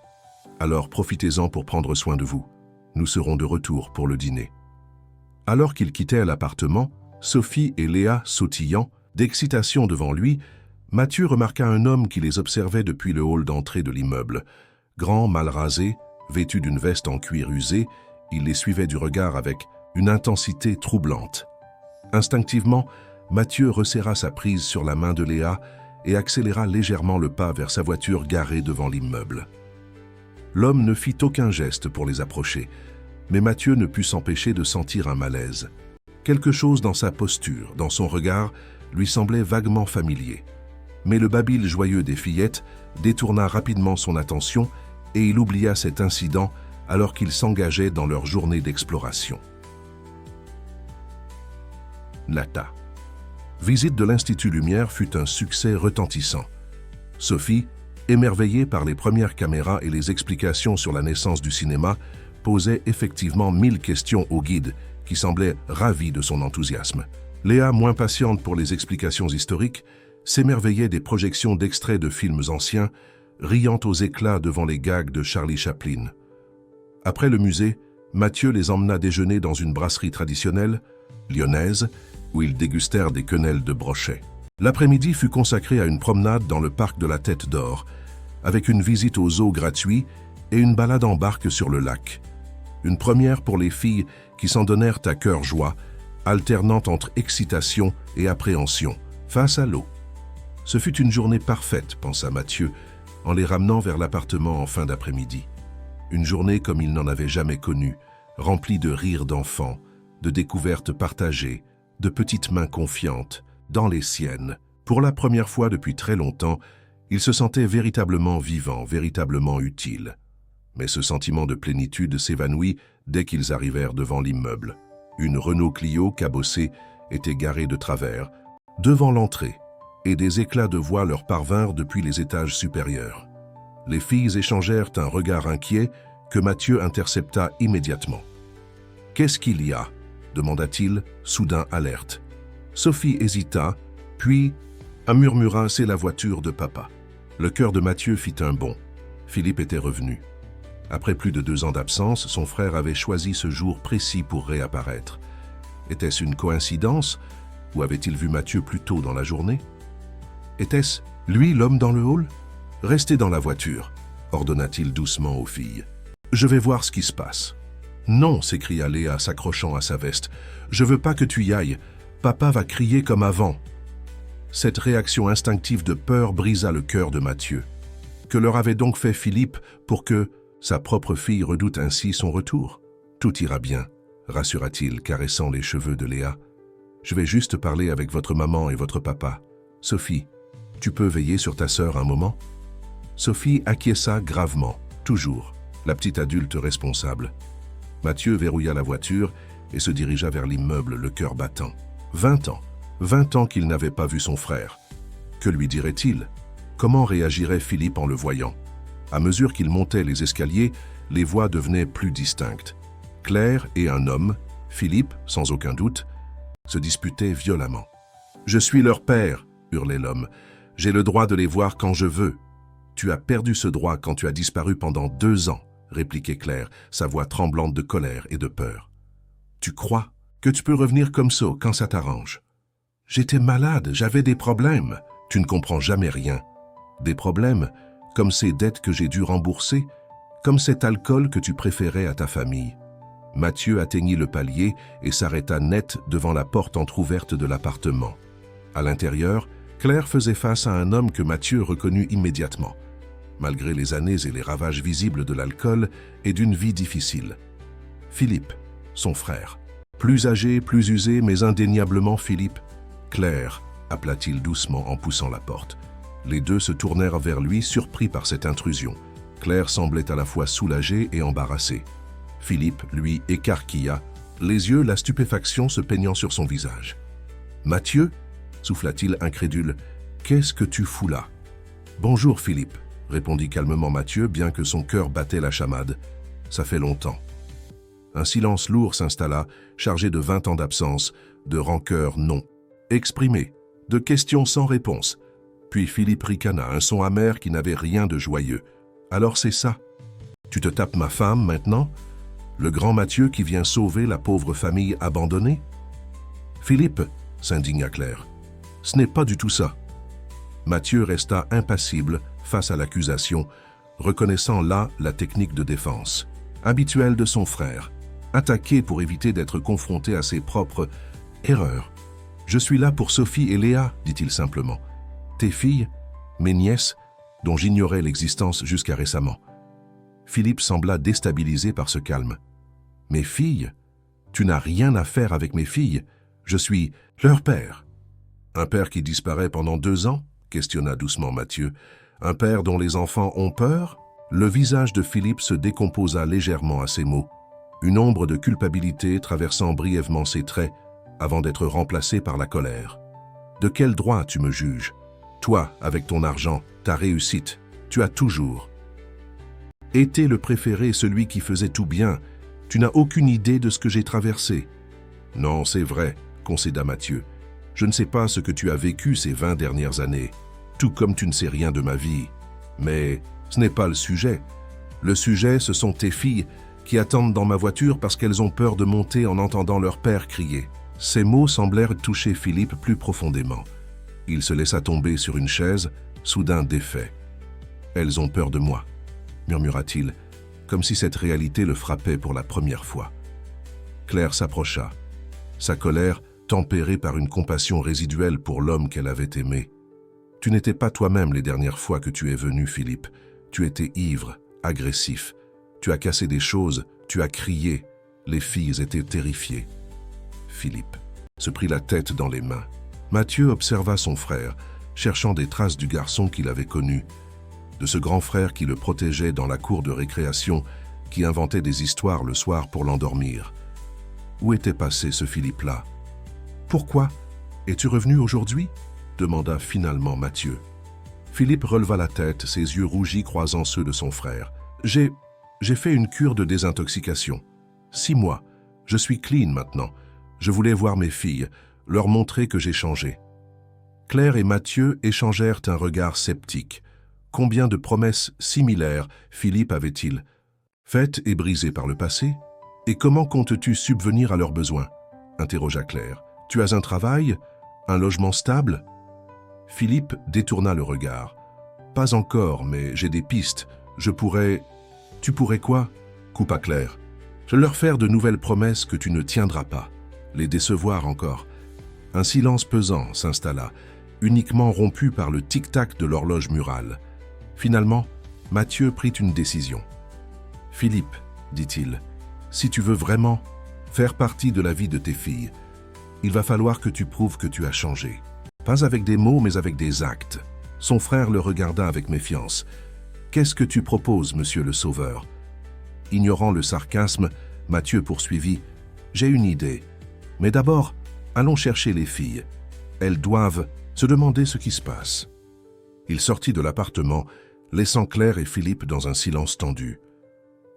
Alors profitez-en pour prendre soin de vous. Nous serons de retour pour le dîner. » Alors qu'ils quittaient l'appartement, Sophie et Léa sautillant, d'excitation devant lui, Mathieu remarqua un homme qui les observait depuis le hall d'entrée de l'immeuble. Grand, mal rasé, Vêtu d'une veste en cuir usé, il les suivait du regard avec une intensité troublante. Instinctivement, Mathieu resserra sa prise sur la main de Léa et accéléra légèrement le pas vers sa voiture garée devant l'immeuble. L'homme ne fit aucun geste pour les approcher, mais Mathieu ne put s'empêcher de sentir un malaise. Quelque chose dans sa posture, dans son regard, lui semblait vaguement familier. Mais le babil joyeux des fillettes détourna rapidement son attention et il oublia cet incident alors qu'ils s'engageaient dans leur journée d'exploration. Nata. Visite de l'Institut Lumière fut un succès retentissant. Sophie, émerveillée par les premières caméras et les explications sur la naissance du cinéma, posait effectivement 1000 questions au guide, qui semblait ravi de son enthousiasme. Léa, moins patiente pour les explications historiques, s'émerveillait des projections d'extraits de films anciens, riant aux éclats devant les gags de Charlie Chaplin. Après le musée, Mathieu les emmena déjeuner dans une brasserie traditionnelle, lyonnaise, où ils dégustèrent des quenelles de brochet. L'après-midi fut consacré à une promenade dans le parc de la Tête d'Or, avec une visite aux zoos gratuits et une balade en barque sur le lac. Une première pour les filles qui s'en donnèrent à cœur joie, alternant entre excitation et appréhension, face à l'eau. Ce fut une journée parfaite, pensa Mathieu, en les ramenant vers l'appartement en fin d'après-midi. Une journée comme il n'en avait jamais connue, remplie de rires d'enfants, de découvertes partagées, de petites mains confiantes, dans les siennes. Pour la première fois depuis très longtemps, il se sentait véritablement vivant, véritablement utile. Mais ce sentiment de plénitude s'évanouit dès qu'ils arrivèrent devant l'immeuble. Une Renault Clio cabossée était garée de travers, devant l'entrée, et des éclats de voix leur parvinrent depuis les étages supérieurs. Les filles échangèrent un regard inquiet que Mathieu intercepta immédiatement. « Qu'est-ce qu'il y a » demanda-t-il, soudain alerte. Sophie hésita, puis murmura « C'est la voiture de papa ». Le cœur de Mathieu fit un bond. Philippe était revenu. Après plus de 2 ans d'absence, son frère avait choisi ce jour précis pour réapparaître. Était-ce une coïncidence ou avait-il vu Mathieu plus tôt dans la journée? Était-ce lui l'homme dans le hall? Restez dans la voiture, ordonna-t-il doucement aux filles. Je vais voir ce qui se passe. Non, s'écria Léa s'accrochant à sa veste. Je veux pas que tu y ailles. Papa va crier comme avant. Cette réaction instinctive de peur brisa le cœur de Mathieu. Que leur avait donc fait Philippe pour que sa propre fille redoute ainsi son retour? Tout ira bien, rassura-t-il, caressant les cheveux de Léa. Je vais juste parler avec votre maman et votre papa. Sophie, tu peux veiller sur ta sœur un moment? Sophie acquiesça gravement, toujours, la petite adulte responsable. Mathieu verrouilla la voiture et se dirigea vers l'immeuble, le cœur battant. 20 ans qu'il n'avait pas vu son frère. Que lui dirait-il? Comment réagirait Philippe en le voyant? À mesure qu'il montait les escaliers, les voix devenaient plus distinctes. Claire et un homme, Philippe, sans aucun doute, se disputaient violemment. « Je suis leur père !» hurlait l'homme. « J'ai le droit de les voir quand je veux. »« Tu as perdu ce droit quand tu as disparu pendant 2 ans, » répliquait Claire, sa voix tremblante de colère et de peur. « Tu crois que tu peux revenir comme ça quand ça t'arrange? J'étais malade, j'avais des problèmes. Tu ne comprends jamais rien. Des problèmes comme ces dettes que j'ai dû rembourser, comme cet alcool que tu préférais à ta famille. » Mathieu atteignit le palier et s'arrêta net devant la porte entr'ouverte de l'appartement. À l'intérieur, Claire faisait face à un homme que Mathieu reconnut immédiatement, malgré les années et les ravages visibles de l'alcool et d'une vie difficile. Philippe, son frère. Plus âgé, plus usé, mais indéniablement Philippe. Claire, appela-t-il doucement en poussant la porte. Les deux se tournèrent vers lui, surpris par cette intrusion. Claire semblait à la fois soulagée et embarrassée. Philippe, lui, écarquilla, les yeux, la stupéfaction se peignant sur son visage. « Mathieu » souffla-t-il incrédule. « Qu'est-ce que tu fous là ?»« Bonjour Philippe » répondit calmement Mathieu, bien que son cœur battait la chamade. « Ça fait longtemps. » Un silence lourd s'installa, chargé de 20 ans d'absence, de rancœur non exprimée, de questions sans réponse. Puis Philippe ricana, un son amer qui n'avait rien de joyeux. « Alors c'est ça? Tu te tapes ma femme maintenant? Le grand Mathieu qui vient sauver la pauvre famille abandonnée? » « Philippe, » s'indigna Claire, « ce n'est pas du tout ça. » Mathieu resta impassible face à l'accusation, reconnaissant là la technique de défense, habituelle de son frère, attaquer pour éviter d'être confronté à ses propres erreurs. « Je suis là pour Sophie et Léa, dit-il simplement. Tes filles, mes nièces, dont j'ignorais l'existence jusqu'à récemment. » Philippe sembla déstabilisé par ce calme. « Mes filles? Tu n'as rien à faire avec mes filles. Je suis leur père. » « Un père qui disparaît pendant 2 ans ?» questionna doucement Mathieu. « Un père dont les enfants ont peur ?» Le visage de Philippe se décomposa légèrement à ces mots, une ombre de culpabilité traversant brièvement ses traits avant d'être remplacée par la colère. « De quel droit tu me juges? Toi, avec ton argent, ta réussite, tu as toujours été le préféré, celui qui faisait tout bien. Tu n'as aucune idée de ce que j'ai traversé. »« Non, c'est vrai, » concéda Mathieu. « Je ne sais pas ce que tu as vécu ces 20 dernières années, tout comme tu ne sais rien de ma vie. Mais ce n'est pas le sujet. Le sujet, ce sont tes filles qui attendent dans ma voiture parce qu'elles ont peur de monter en entendant leur père crier. » Ces mots semblèrent toucher Philippe plus profondément. Il se laissa tomber sur une chaise, soudain défait. « Elles ont peur de moi, » murmura-t-il, comme si cette réalité le frappait pour la première fois. Claire s'approcha, sa colère tempérée par une compassion résiduelle pour l'homme qu'elle avait aimé. « Tu n'étais pas toi-même les dernières fois que tu es venu, Philippe. Tu étais ivre, agressif. Tu as cassé des choses, tu as crié. Les filles étaient terrifiées. » Philippe se prit la tête dans les mains. Mathieu observa son frère, cherchant des traces du garçon qu'il avait connu, de ce grand frère qui le protégeait dans la cour de récréation, qui inventait des histoires le soir pour l'endormir. Où était passé ce Philippe-là? « Pourquoi? Es-tu revenu aujourd'hui ?» demanda finalement Mathieu. Philippe releva la tête, ses yeux rougis croisant ceux de son frère. « J'ai fait une cure de désintoxication. 6 mois. Je suis clean maintenant. Je voulais voir mes filles, leur montrer que j'ai changé. » Claire et Mathieu échangèrent un regard sceptique. Combien de promesses similaires Philippe avait-il faites et brisées par le passé? « Et comment comptes-tu subvenir à leurs besoins ?» interrogea Claire. « Tu as un travail? Un logement stable ?» Philippe détourna le regard. « Pas encore, mais j'ai des pistes. Je pourrais... »« Tu pourrais quoi ?» coupa Claire. « Je leur faire de nouvelles promesses que tu ne tiendras pas. Les décevoir encore. » Un silence pesant s'installa, uniquement rompu par le tic-tac de l'horloge murale. Finalement, Mathieu prit une décision. « Philippe, dit-il, si tu veux vraiment faire partie de la vie de tes filles, il va falloir que tu prouves que tu as changé. Pas avec des mots, mais avec des actes. » Son frère le regarda avec méfiance. « Qu'est-ce que tu proposes, monsieur le Sauveur ?» Ignorant le sarcasme, Mathieu poursuivit. « J'ai une idée. Mais d'abord, allons chercher les filles. Elles doivent se demander ce qui se passe. » Il sortit de l'appartement, laissant Claire et Philippe dans un silence tendu.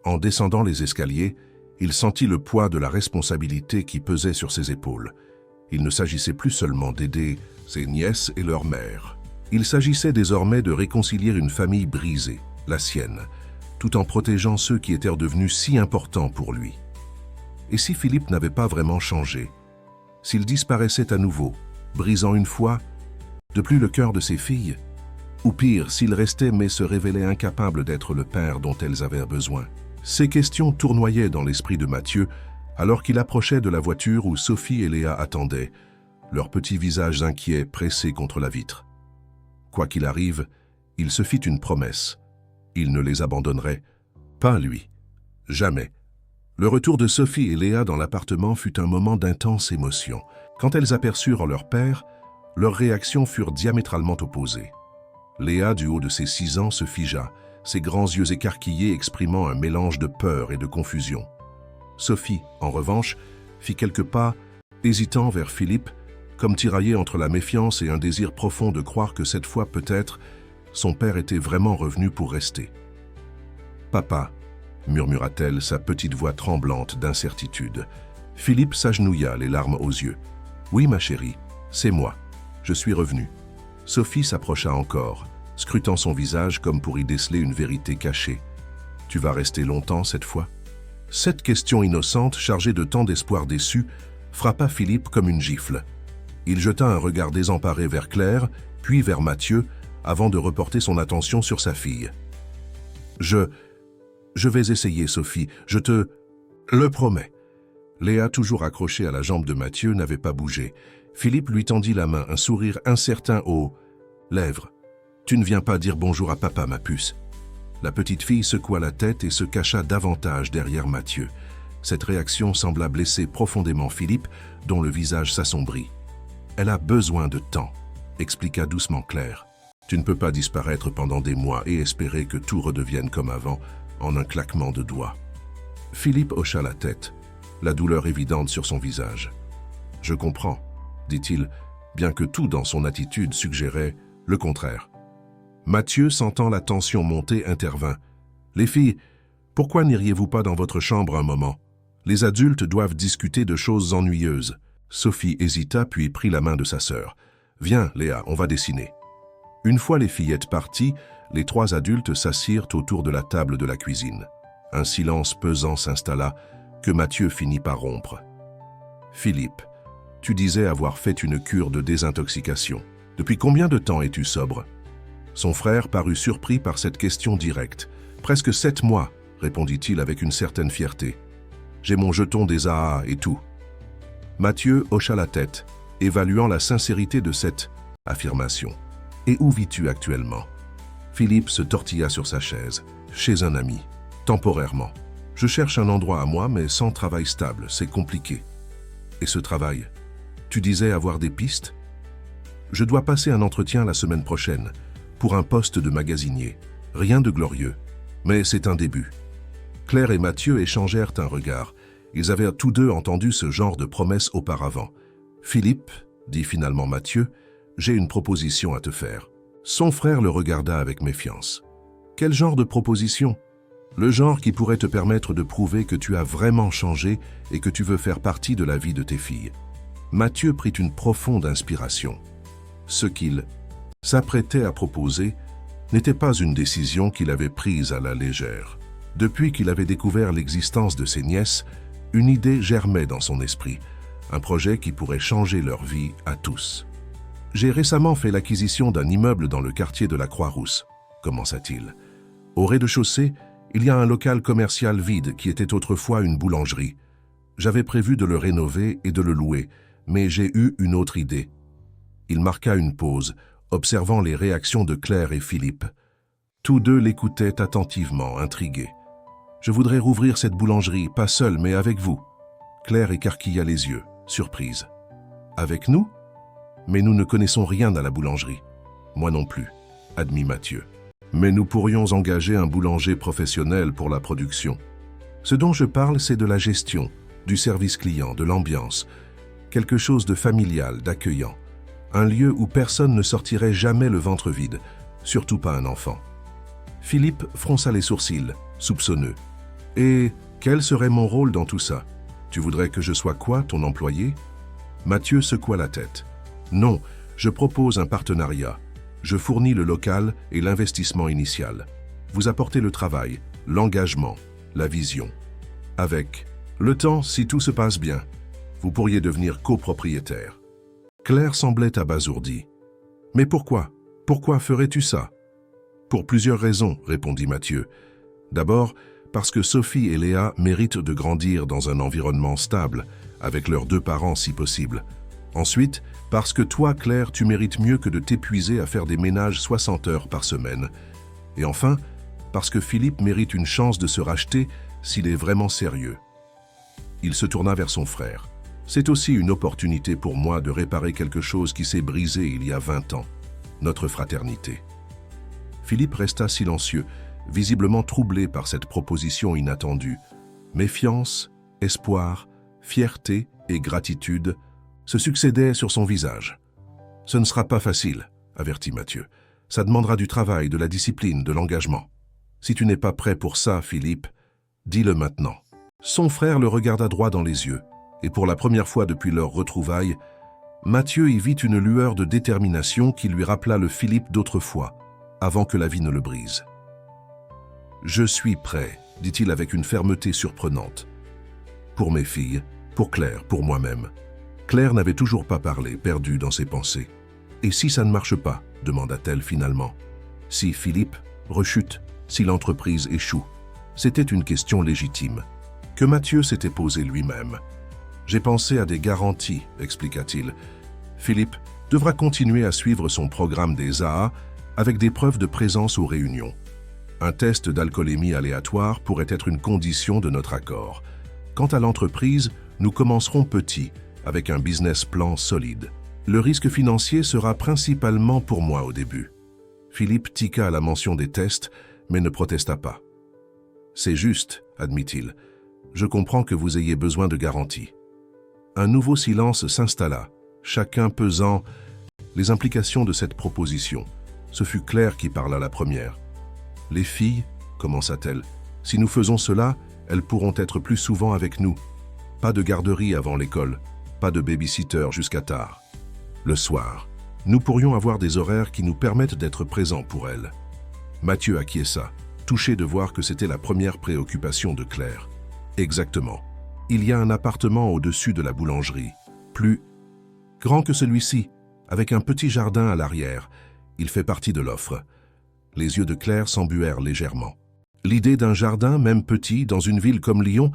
En descendant les escaliers, il sentit le poids de la responsabilité qui pesait sur ses épaules. Il ne s'agissait plus seulement d'aider ses nièces et leur mère. Il s'agissait désormais de réconcilier une famille brisée, la sienne, tout en protégeant ceux qui étaient devenus si importants pour lui. Et si Philippe n'avait pas vraiment changé? S'il disparaissait à nouveau, brisant une fois, de plus le cœur de ses filles? Ou pire, s'il restait mais se révélait incapable d'être le père dont elles avaient besoin? Ces questions tournoyaient dans l'esprit de Mathieu alors qu'il approchait de la voiture où Sophie et Léa attendaient, leurs petits visages inquiets pressés contre la vitre. Quoi qu'il arrive, il se fit une promesse. Il ne les abandonnerait, pas lui, jamais. Le retour de Sophie et Léa dans l'appartement fut un moment d'intense émotion. Quand elles aperçurent leur père, leurs réactions furent diamétralement opposées. Léa, du haut de ses 6 ans, se figea, ses grands yeux écarquillés exprimant un mélange de peur et de confusion. Sophie, en revanche, fit quelques pas, hésitant vers Philippe, comme tiraillée entre la méfiance et un désir profond de croire que cette fois, peut-être, son père était vraiment revenu pour rester. « Papa », murmura-t-elle, sa petite voix tremblante d'incertitude. Philippe s'agenouilla, les larmes aux yeux. « Oui, ma chérie, c'est moi. Je suis revenu. » Sophie s'approcha encore, scrutant son visage comme pour y déceler une vérité cachée. « Tu vas rester longtemps cette fois ?» Cette question innocente, chargée de tant d'espoir déçu, frappa Philippe comme une gifle. Il jeta un regard désemparé vers Claire, puis vers Mathieu, avant de reporter son attention sur sa fille. « Je vais essayer, Sophie, je te le promets. Léa, toujours accrochée à la jambe de Mathieu, n'avait pas bougé. Philippe lui tendit la main, un sourire incertain aux lèvres. « Tu ne viens pas dire bonjour à papa, ma puce ?» La petite fille secoua la tête et se cacha davantage derrière Mathieu. Cette réaction sembla blesser profondément Philippe, dont le visage s'assombrit. « Elle a besoin de temps », expliqua doucement Claire. « Tu ne peux pas disparaître pendant des mois et espérer que tout redevienne comme avant, en un claquement de doigts. » Philippe hocha la tête, la douleur évidente sur son visage. « Je comprends », dit-il, bien que tout dans son attitude suggérait le contraire. Mathieu, sentant la tension monter, intervint. « Les filles, pourquoi n'iriez-vous pas dans votre chambre un moment? Les adultes doivent discuter de choses ennuyeuses. » Sophie hésita puis prit la main de sa sœur. « Viens, Léa, on va dessiner. » Une fois les fillettes parties, les trois adultes s'assirent autour de la table de la cuisine. Un silence pesant s'installa, que Mathieu finit par rompre. « Philippe, tu disais avoir fait une cure de désintoxication. Depuis combien de temps es-tu sobre ?» Son frère parut surpris par cette question directe. « Presque 7 mois, répondit-il avec une certaine fierté. J'ai mon jeton des AA et tout. » Mathieu hocha la tête, évaluant la sincérité de cette affirmation. « Et où vis-tu actuellement ?» Philippe se tortilla sur sa chaise. « Chez un ami, temporairement. Je cherche un endroit à moi, mais sans travail stable, c'est compliqué. » Et ce travail, tu disais avoir des pistes ? Je dois passer un entretien la semaine prochaine, pour un poste de magasinier. Rien de glorieux, mais c'est un début. Claire et Mathieu échangèrent un regard. Ils avaient tous deux entendu ce genre de promesses auparavant. « Philippe, dit finalement Mathieu, j'ai une proposition à te faire. » Son frère le regarda avec méfiance. « Quel genre de proposition ? » « Le genre qui pourrait te permettre de prouver que tu as vraiment changé et que tu veux faire partie de la vie de tes filles. » Mathieu prit une profonde inspiration. Ce qu'il s'apprêtait à proposer n'était pas une décision qu'il avait prise à la légère. Depuis qu'il avait découvert l'existence de ses nièces, une idée germait dans son esprit, un projet qui pourrait changer leur vie à tous. « J'ai récemment fait l'acquisition d'un immeuble dans le quartier de la Croix-Rousse, » commença-t-il. « Au rez-de-chaussée, il y a un local commercial vide qui était autrefois une boulangerie. J'avais prévu de le rénover et de le louer, mais j'ai eu une autre idée. » Il marqua une pause, observant les réactions de Claire et Philippe. Tous deux l'écoutaient attentivement, intrigués. « Je voudrais rouvrir cette boulangerie, pas seul, mais avec vous. » Claire écarquilla les yeux, surprise. « Avec nous ? Mais nous ne connaissons rien à la boulangerie. »« Moi non plus, » admit Mathieu. « Mais nous pourrions engager un boulanger professionnel pour la production. Ce dont je parle, c'est de la gestion, du service client, de l'ambiance, quelque chose de familial, d'accueillant. Un lieu où personne ne sortirait jamais le ventre vide, surtout pas un enfant. » Philippe fronça les sourcils, soupçonneux. « Et quel serait mon rôle dans tout ça ? Tu voudrais que je sois quoi, ton employé ?» Mathieu secoua la tête. « Non, je propose un partenariat. Je fournis le local et l'investissement initial. Vous apportez le travail, l'engagement, la vision. Avec le temps, si tout se passe bien, vous pourriez devenir copropriétaire. » Claire semblait abasourdie. « Mais pourquoi ? Pourquoi ferais-tu ça ?»« Pour plusieurs raisons, » répondit Mathieu. « D'abord, parce que Sophie et Léa méritent de grandir dans un environnement stable, avec leurs 2 parents si possible. Ensuite, parce que toi, Claire, tu mérites mieux que de t'épuiser à faire des ménages 60 heures par semaine. Et enfin, parce que Philippe mérite une chance de se racheter s'il est vraiment sérieux. » Il se tourna vers son frère. « C'est aussi une opportunité pour moi de réparer quelque chose qui s'est brisé il y a 20 ans, notre fraternité. » Philippe resta silencieux, visiblement troublé par cette proposition inattendue. Méfiance, espoir, fierté et gratitude se succédaient sur son visage. « Ce ne sera pas facile, » avertit Mathieu. « Ça demandera du travail, de la discipline, de l'engagement. Si tu n'es pas prêt pour ça, Philippe, dis-le maintenant. » Son frère le regarda droit dans les yeux, et pour la première fois depuis leur retrouvaille, Mathieu y vit une lueur de détermination qui lui rappela le Philippe d'autrefois, avant que la vie ne le brise. « Je suis prêt, » dit-il avec une fermeté surprenante. « Pour mes filles, pour Claire, pour moi-même. » Claire n'avait toujours pas parlé, perdue dans ses pensées. « Et si ça ne marche pas ?» demanda-t-elle finalement. « Si Philippe rechute ?» si l'entreprise échoue. C'était une question légitime, que Mathieu s'était posée lui-même. « J'ai pensé à des garanties », expliqua-t-il. Philippe devra continuer à suivre son programme des AA avec des preuves de présence aux réunions. Un test d'alcoolémie aléatoire pourrait être une condition de notre accord. Quant à l'entreprise, nous commencerons petit, avec un business plan solide. Le risque financier sera principalement pour moi au début. Philippe tiqua à la mention des tests, mais ne protesta pas. « C'est juste, admit-il. Je comprends que vous ayez besoin de garanties. » Un nouveau silence s'installa, chacun pesant les implications de cette proposition. Ce fut Claire qui parla la première. « Les filles, commença-t-elle, si nous faisons cela, elles pourront être plus souvent avec nous. Pas de garderie avant l'école, pas de baby-sitter jusqu'à tard. Le soir, nous pourrions avoir des horaires qui nous permettent d'être présents pour elles. » Mathieu acquiesça, touché de voir que c'était la première préoccupation de Claire. « Exactement. Il y a un appartement au-dessus de la boulangerie, plus grand que celui-ci, avec un petit jardin à l'arrière. Il fait partie de l'offre. » Les yeux de Claire s'embuèrent légèrement. L'idée d'un jardin, même petit, dans une ville comme Lyon,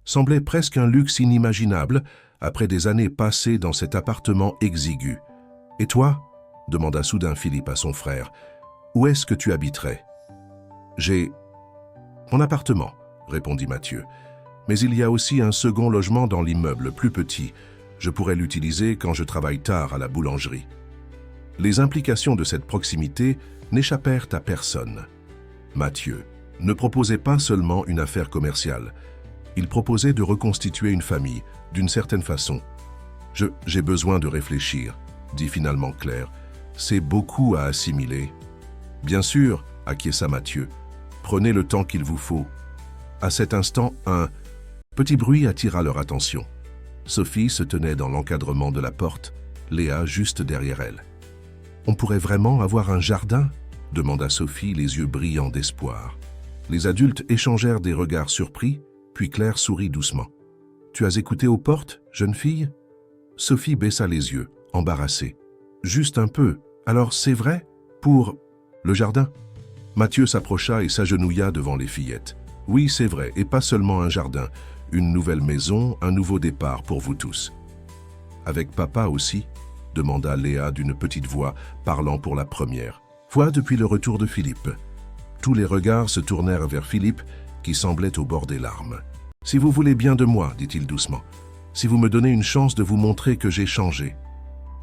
semblait presque un luxe inimaginable après des années passées dans cet appartement exigu. « Et toi ?» demanda soudain Philippe à son frère. « Où est-ce que tu habiterais ?»« J'ai mon appartement, » répondit Mathieu. « Mais il y a aussi un second logement dans l'immeuble, plus petit. Je pourrais l'utiliser quand je travaille tard à la boulangerie. » Les implications de cette proximité n'échappèrent à personne. Mathieu ne proposait pas seulement une affaire commerciale. Il proposait de reconstituer une famille, d'une certaine façon. « J'ai besoin de réfléchir, » dit finalement Claire. « C'est beaucoup à assimiler. »« Bien sûr, » acquiesça Mathieu. « Prenez le temps qu'il vous faut. » À cet instant, un petit bruit attira leur attention. Sophie se tenait dans l'encadrement de la porte, Léa juste derrière elle. « On pourrait vraiment avoir un jardin ?» demanda Sophie, les yeux brillants d'espoir. Les adultes échangèrent des regards surpris, puis Claire sourit doucement. « Tu as écouté aux portes, jeune fille ?» Sophie baissa les yeux, embarrassée. « Juste un peu. Alors c'est vrai? Pour le jardin ?» Mathieu s'approcha et s'agenouilla devant les fillettes. « Oui, c'est vrai, et pas seulement un jardin. Une nouvelle maison, un nouveau départ pour vous tous. »« Avec papa aussi ?» demanda Léa d'une petite voix, parlant pour la première. Fois depuis le retour de Philippe. Tous les regards se tournèrent vers Philippe, qui semblait au bord des larmes. « Si vous voulez bien de moi, dit-il doucement, si vous me donnez une chance de vous montrer que j'ai changé. »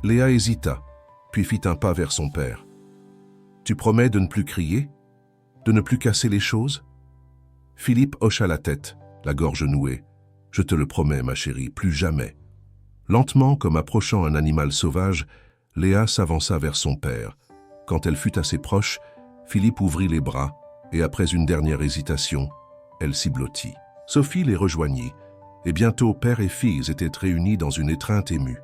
Léa hésita, puis fit un pas vers son père. « Tu promets de ne plus crier? De ne plus casser les choses ?» Philippe hocha la tête, la gorge nouée. « Je te le promets, ma chérie, plus jamais. » Lentement, comme approchant un animal sauvage, Léa s'avança vers son père. Quand elle fut assez proche, Philippe ouvrit les bras et, après une dernière hésitation, elle s'y blottit. Sophie les rejoignit, et bientôt père et filles étaient réunis dans une étreinte émue.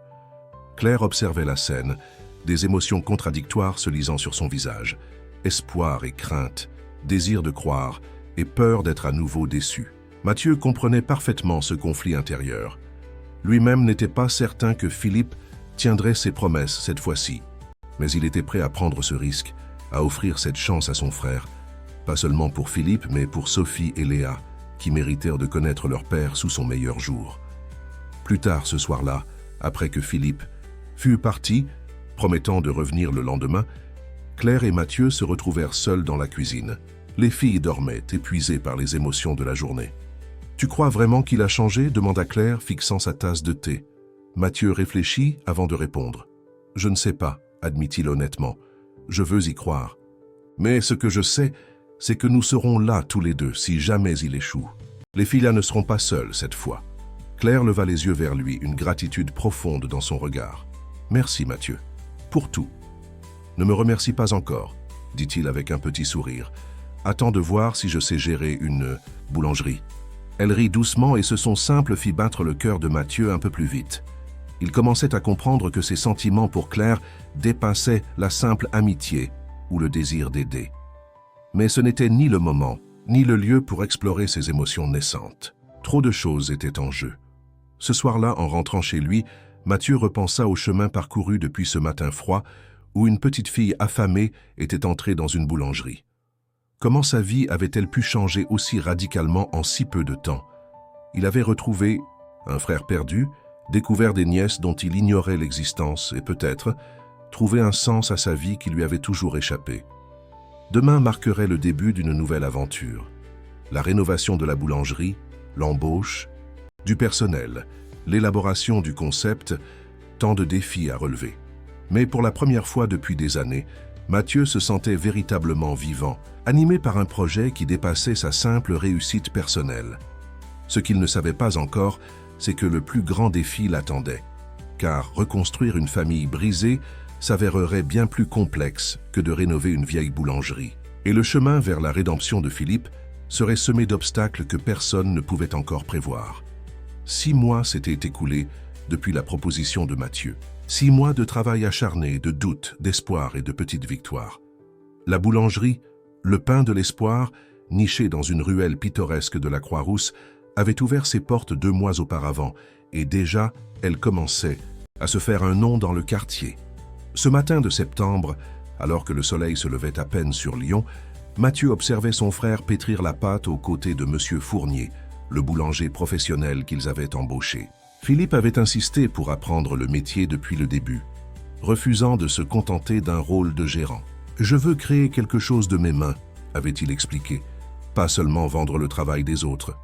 Claire observait la scène, des émotions contradictoires se lisant sur son visage. Espoir et crainte, désir de croire et peur d'être à nouveau déçu. Mathieu comprenait parfaitement ce conflit intérieur. Lui-même n'était pas certain que Philippe tiendrait ses promesses cette fois-ci. Mais il était prêt à prendre ce risque, à offrir cette chance à son frère, pas seulement pour Philippe, mais pour Sophie et Léa, qui méritèrent de connaître leur père sous son meilleur jour. Plus tard ce soir-là, après que Philippe fut parti, promettant de revenir le lendemain, Claire et Mathieu se retrouvèrent seuls dans la cuisine. Les filles dormaient, épuisées par les émotions de la journée. « Tu crois vraiment qu'il a changé ?» demanda Claire, fixant sa tasse de thé. Mathieu réfléchit avant de répondre. « Je ne sais pas, » admit-il honnêtement. « Je veux y croire. Mais ce que je sais, c'est que nous serons là tous les deux si jamais il échoue. Les filles-là ne seront pas seules cette fois. » Claire leva les yeux vers lui, une gratitude profonde dans son regard. « Merci Mathieu, pour tout. »« Ne me remercie pas encore, » dit-il avec un petit sourire. « Attends de voir si je sais gérer une boulangerie. » Elle rit doucement et ce son simple fit battre le cœur de Mathieu un peu plus vite. Il commençait à comprendre que ses sentiments pour Claire dépassaient la simple amitié ou le désir d'aider. Mais ce n'était ni le moment, ni le lieu pour explorer ses émotions naissantes. Trop de choses étaient en jeu. Ce soir-là, en rentrant chez lui, Mathieu repensa au chemin parcouru depuis ce matin froid où une petite fille affamée était entrée dans une boulangerie. Comment sa vie avait-elle pu changer aussi radicalement en si peu de temps? Il avait retrouvé un frère perdu, découvert des nièces dont il ignorait l'existence et peut-être trouvé un sens à sa vie qui lui avait toujours échappé. Demain marquerait le début d'une nouvelle aventure. La rénovation de la boulangerie, l'embauche, du personnel, l'élaboration du concept, tant de défis à relever. Mais pour la première fois depuis des années, Mathieu se sentait véritablement vivant, animé par un projet qui dépassait sa simple réussite personnelle. Ce qu'il ne savait pas encore, c'est que le plus grand défi l'attendait, car reconstruire une famille brisée s'avérerait bien plus complexe que de rénover une vieille boulangerie. Et le chemin vers la rédemption de Philippe serait semé d'obstacles que personne ne pouvait encore prévoir. 6 mois s'étaient écoulés depuis la proposition de Mathieu. 6 mois de travail acharné, de doutes, d'espoir et de petites victoires. La boulangerie, le pain de l'espoir, nichée dans une ruelle pittoresque de la Croix-Rousse, avait ouvert ses portes 2 mois auparavant, et déjà, elle commençait à se faire un nom dans le quartier. Ce matin de septembre, alors que le soleil se levait à peine sur Lyon, Mathieu observait son frère pétrir la pâte aux côtés de Monsieur Fournier, le boulanger professionnel qu'ils avaient embauché. Philippe avait insisté pour apprendre le métier depuis le début, refusant de se contenter d'un rôle de gérant. « Je veux créer quelque chose de mes mains », avait-il expliqué, « pas seulement vendre le travail des autres ».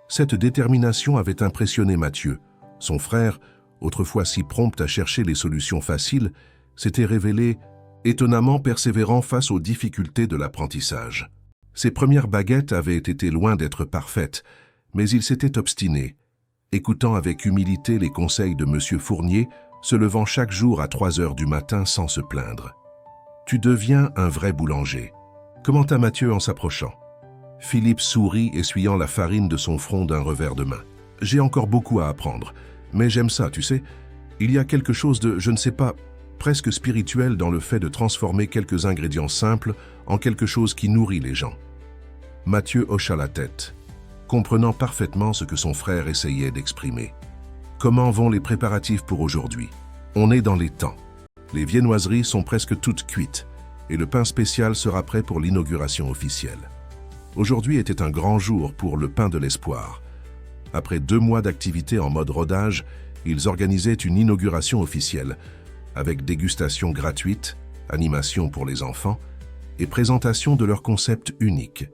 Cette détermination avait impressionné Mathieu. Son frère, autrefois si prompt à chercher les solutions faciles, s'était révélé étonnamment persévérant face aux difficultés de l'apprentissage. Ses premières baguettes avaient été loin d'être parfaites, mais il s'était obstiné, écoutant avec humilité les conseils de Monsieur Fournier, se levant chaque jour à 3 heures du matin sans se plaindre. « Tu deviens un vrai boulanger », commenta Mathieu en s'approchant. Philippe sourit, essuyant la farine de son front d'un revers de main. « J'ai encore beaucoup à apprendre, mais j'aime ça, tu sais. Il y a quelque chose de, je ne sais pas, presque spirituel dans le fait de transformer quelques ingrédients simples en quelque chose qui nourrit les gens. » Mathieu hocha la tête, comprenant parfaitement ce que son frère essayait d'exprimer. « Comment vont les préparatifs pour aujourd'hui? On est dans les temps. Les viennoiseries sont presque toutes cuites et le pain spécial sera prêt pour l'inauguration officielle. » Aujourd'hui était un grand jour pour le pain de l'espoir. Après 2 mois d'activité en mode rodage, ils organisaient une inauguration officielle, avec dégustation gratuite, animation pour les enfants et présentation de leur concept unique.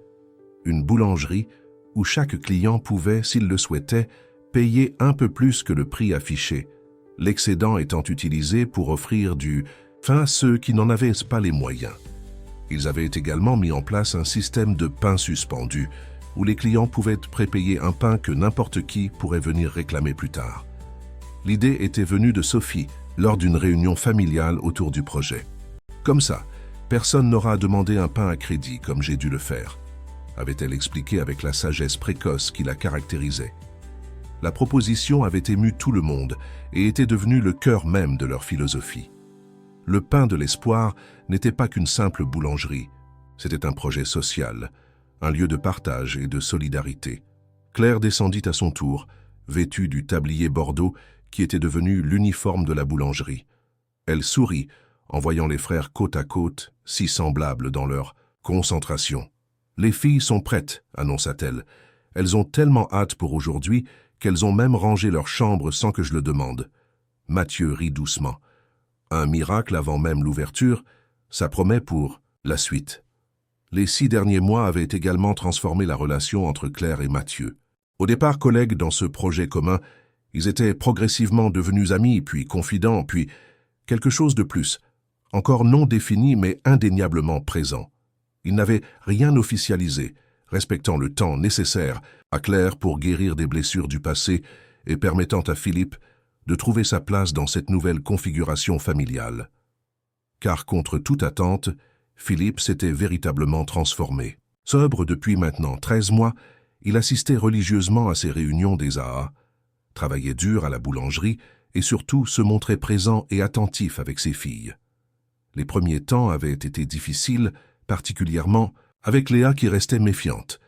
Une boulangerie où chaque client pouvait, s'il le souhaitait, payer un peu plus que le prix affiché, l'excédent étant utilisé pour offrir du pain à ceux qui n'en avaient pas les moyens. Ils avaient également mis en place un système de pain suspendu, où les clients pouvaient prépayer un pain que n'importe qui pourrait venir réclamer plus tard. L'idée était venue de Sophie, lors d'une réunion familiale autour du projet. « Comme ça, personne n'aura à demander un pain à crédit comme j'ai dû le faire », avait-elle expliqué avec la sagesse précoce qui la caractérisait. La proposition avait ému tout le monde et était devenue le cœur même de leur philosophie. Le pain de l'espoir n'était pas qu'une simple boulangerie, c'était un projet social, un lieu de partage et de solidarité. Claire descendit à son tour, vêtue du tablier bordeaux qui était devenu l'uniforme de la boulangerie. Elle sourit en voyant les frères côte à côte, si semblables dans leur concentration. « Les filles sont prêtes », annonça-t-elle. « Elles ont tellement hâte pour aujourd'hui qu'elles ont même rangé leur chambre sans que je le demande. » Mathieu rit doucement. Un miracle avant même l'ouverture, ça promet pour la suite. Les 6 derniers mois avaient également transformé la relation entre Claire et Mathieu. Au départ collègues dans ce projet commun, ils étaient progressivement devenus amis, puis confidents, puis quelque chose de plus, encore non défini mais indéniablement présent. Ils n'avaient rien officialisé, respectant le temps nécessaire à Claire pour guérir des blessures du passé et permettant à Philippe de trouver sa place dans cette nouvelle configuration familiale. Car contre toute attente, Philippe s'était véritablement transformé. Sobre depuis maintenant 13 mois, il assistait religieusement à ces réunions des AA, travaillait dur à la boulangerie et surtout se montrait présent et attentif avec ses filles. Les premiers temps avaient été difficiles, particulièrement avec Léa qui restait méfiante,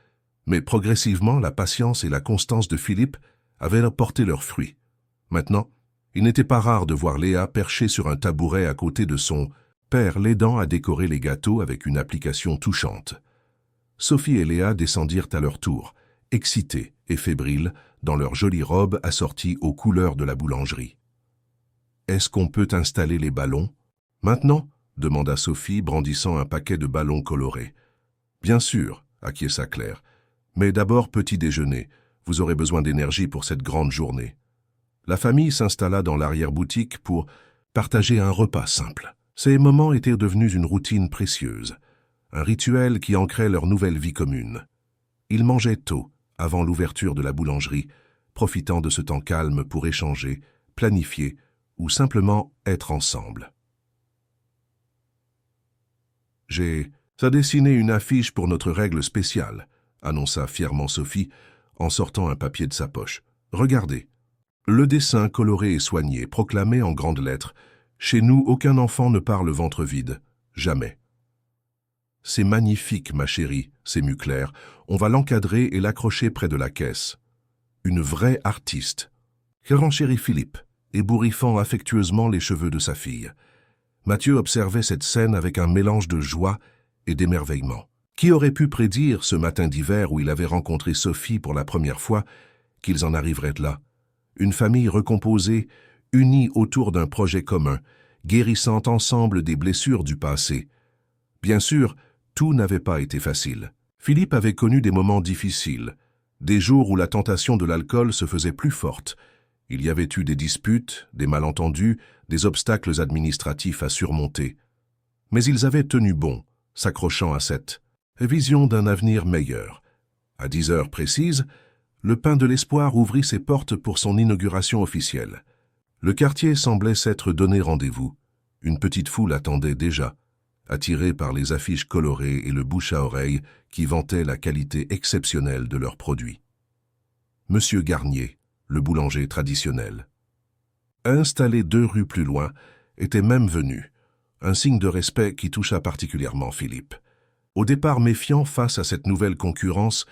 mais progressivement la patience et la constance de Philippe avaient porté leurs fruits. Maintenant, il n'était pas rare de voir Léa perchée sur un tabouret à côté de son père l'aidant à décorer les gâteaux avec une application touchante. Sophie et Léa descendirent à leur tour, excitées et fébriles, dans leurs jolies robes assorties aux couleurs de la boulangerie. « Est-ce qu'on peut installer les ballons? Maintenant » demanda Sophie, brandissant un paquet de ballons colorés. « Bien sûr, » acquiesça Claire. « Mais d'abord petit déjeuner. Vous aurez besoin d'énergie pour cette grande journée. » La famille s'installa dans l'arrière-boutique pour partager un repas simple. Ces moments étaient devenus une routine précieuse, un rituel qui ancrait leur nouvelle vie commune. Ils mangeaient tôt, avant l'ouverture de la boulangerie, profitant de ce temps calme pour échanger, planifier ou simplement être ensemble. « J'ai dessiné une affiche pour notre règle spéciale », annonça fièrement Sophie en sortant un papier de sa poche. « Regardez. » Le dessin coloré et soigné proclamait en grandes lettres « Chez nous, aucun enfant ne part le ventre vide. Jamais. » « C'est magnifique, ma chérie, » s'émut Claire. « On va l'encadrer et l'accrocher près de la caisse. » Une vraie artiste. Renchérit Philippe, ébouriffant affectueusement les cheveux de sa fille. Mathieu observait cette scène avec un mélange de joie et d'émerveillement. Qui aurait pu prédire, ce matin d'hiver où il avait rencontré Sophie pour la première fois, qu'ils en arriveraient là? Une famille recomposée, unie autour d'un projet commun, guérissant ensemble des blessures du passé. Bien sûr, tout n'avait pas été facile. Philippe avait connu des moments difficiles, des jours où la tentation de l'alcool se faisait plus forte. Il y avait eu des disputes, des malentendus, des obstacles administratifs à surmonter. Mais ils avaient tenu bon, s'accrochant à cette vision d'un avenir meilleur. À 10 heures précises, le Pain de l'Espoir ouvrit ses portes pour son inauguration officielle. Le quartier semblait s'être donné rendez-vous. Une petite foule attendait déjà, attirée par les affiches colorées et le bouche à oreille qui vantaient la qualité exceptionnelle de leurs produits. Monsieur Garnier, le boulanger traditionnel, installé 2 rues plus loin, était même venu, un signe de respect qui toucha particulièrement Philippe. Au départ méfiant face à cette nouvelle concurrence,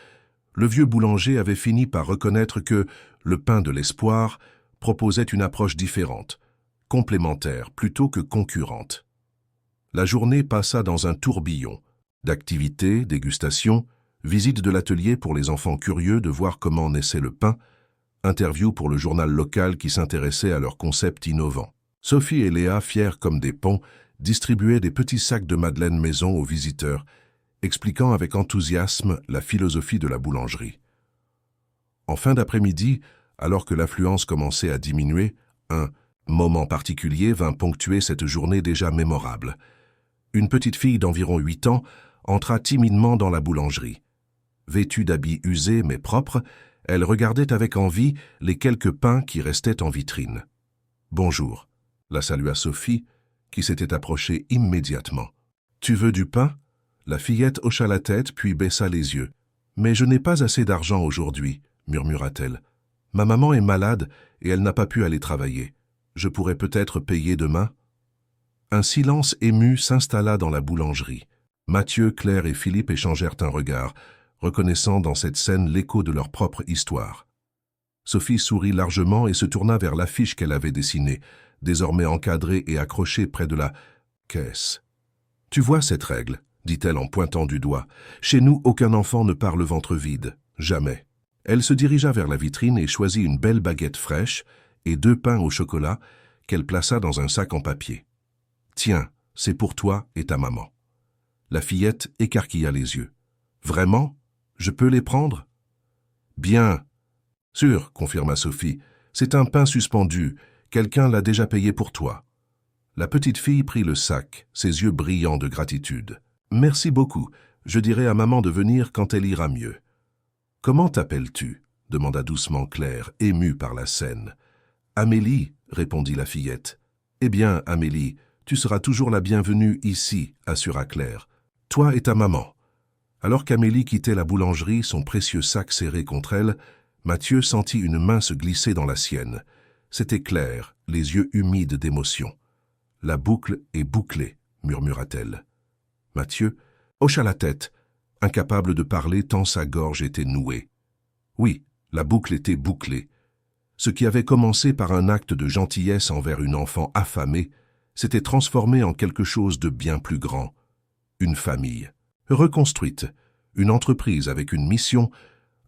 le vieux boulanger avait fini par reconnaître que le Pain de l'Espoir proposait une approche différente, complémentaire plutôt que concurrente. La journée passa dans un tourbillon d'activités, dégustations, visites de l'atelier pour les enfants curieux de voir comment naissait le pain, interviews pour le journal local qui s'intéressait à leurs concepts innovants. Sophie et Léa, fières comme des ponts, distribuaient des petits sacs de madeleine maison aux visiteurs, expliquant avec enthousiasme la philosophie de la boulangerie. En fin d'après-midi, alors que l'affluence commençait à diminuer, un moment particulier vint ponctuer cette journée déjà mémorable. Une petite fille d'environ 8 ans entra timidement dans la boulangerie. Vêtue d'habits usés mais propres, elle regardait avec envie les quelques pains qui restaient en vitrine. « Bonjour », la salua Sophie, qui s'était approchée immédiatement. « Tu veux du pain ?» La fillette hocha la tête puis baissa les yeux. « Mais je n'ai pas assez d'argent aujourd'hui, » murmura-t-elle. « Ma maman est malade et elle n'a pas pu aller travailler. Je pourrais peut-être payer demain ?» Un silence ému s'installa dans la boulangerie. Mathieu, Claire et Philippe échangèrent un regard, reconnaissant dans cette scène l'écho de leur propre histoire. Sophie sourit largement et se tourna vers l'affiche qu'elle avait dessinée, désormais encadrée et accrochée près de la caisse. « Tu vois cette règle ?» dit-elle en pointant du doigt. « Chez nous, aucun enfant ne part le ventre vide. Jamais. » Elle se dirigea vers la vitrine et choisit une belle baguette fraîche et 2 pains au chocolat qu'elle plaça dans un sac en papier. « Tiens, c'est pour toi et ta maman. » La fillette écarquilla les yeux. « Vraiment? Je peux les prendre ?»« Bien. »« Sûr, » confirma Sophie. « C'est un pain suspendu. Quelqu'un l'a déjà payé pour toi. » La petite fille prit le sac, ses yeux brillants de gratitude. « Merci beaucoup. Je dirai à maman de venir quand elle ira mieux. »« Comment t'appelles-tu » demanda doucement Claire, émue par la scène. « Amélie, » répondit la fillette. « Eh bien, Amélie, tu seras toujours la bienvenue ici, » assura Claire. « Toi et ta maman. » Alors qu'Amélie quittait la boulangerie, son précieux sac serré contre elle, Mathieu sentit une main se glisser dans la sienne. C'était Claire, les yeux humides d'émotion. « La boucle est bouclée, » murmura-t-elle. Mathieu hocha la tête, incapable de parler tant sa gorge était nouée. Oui, la boucle était bouclée. Ce qui avait commencé par un acte de gentillesse envers une enfant affamée s'était transformé en quelque chose de bien plus grand. Une famille, reconstruite, une entreprise avec une mission,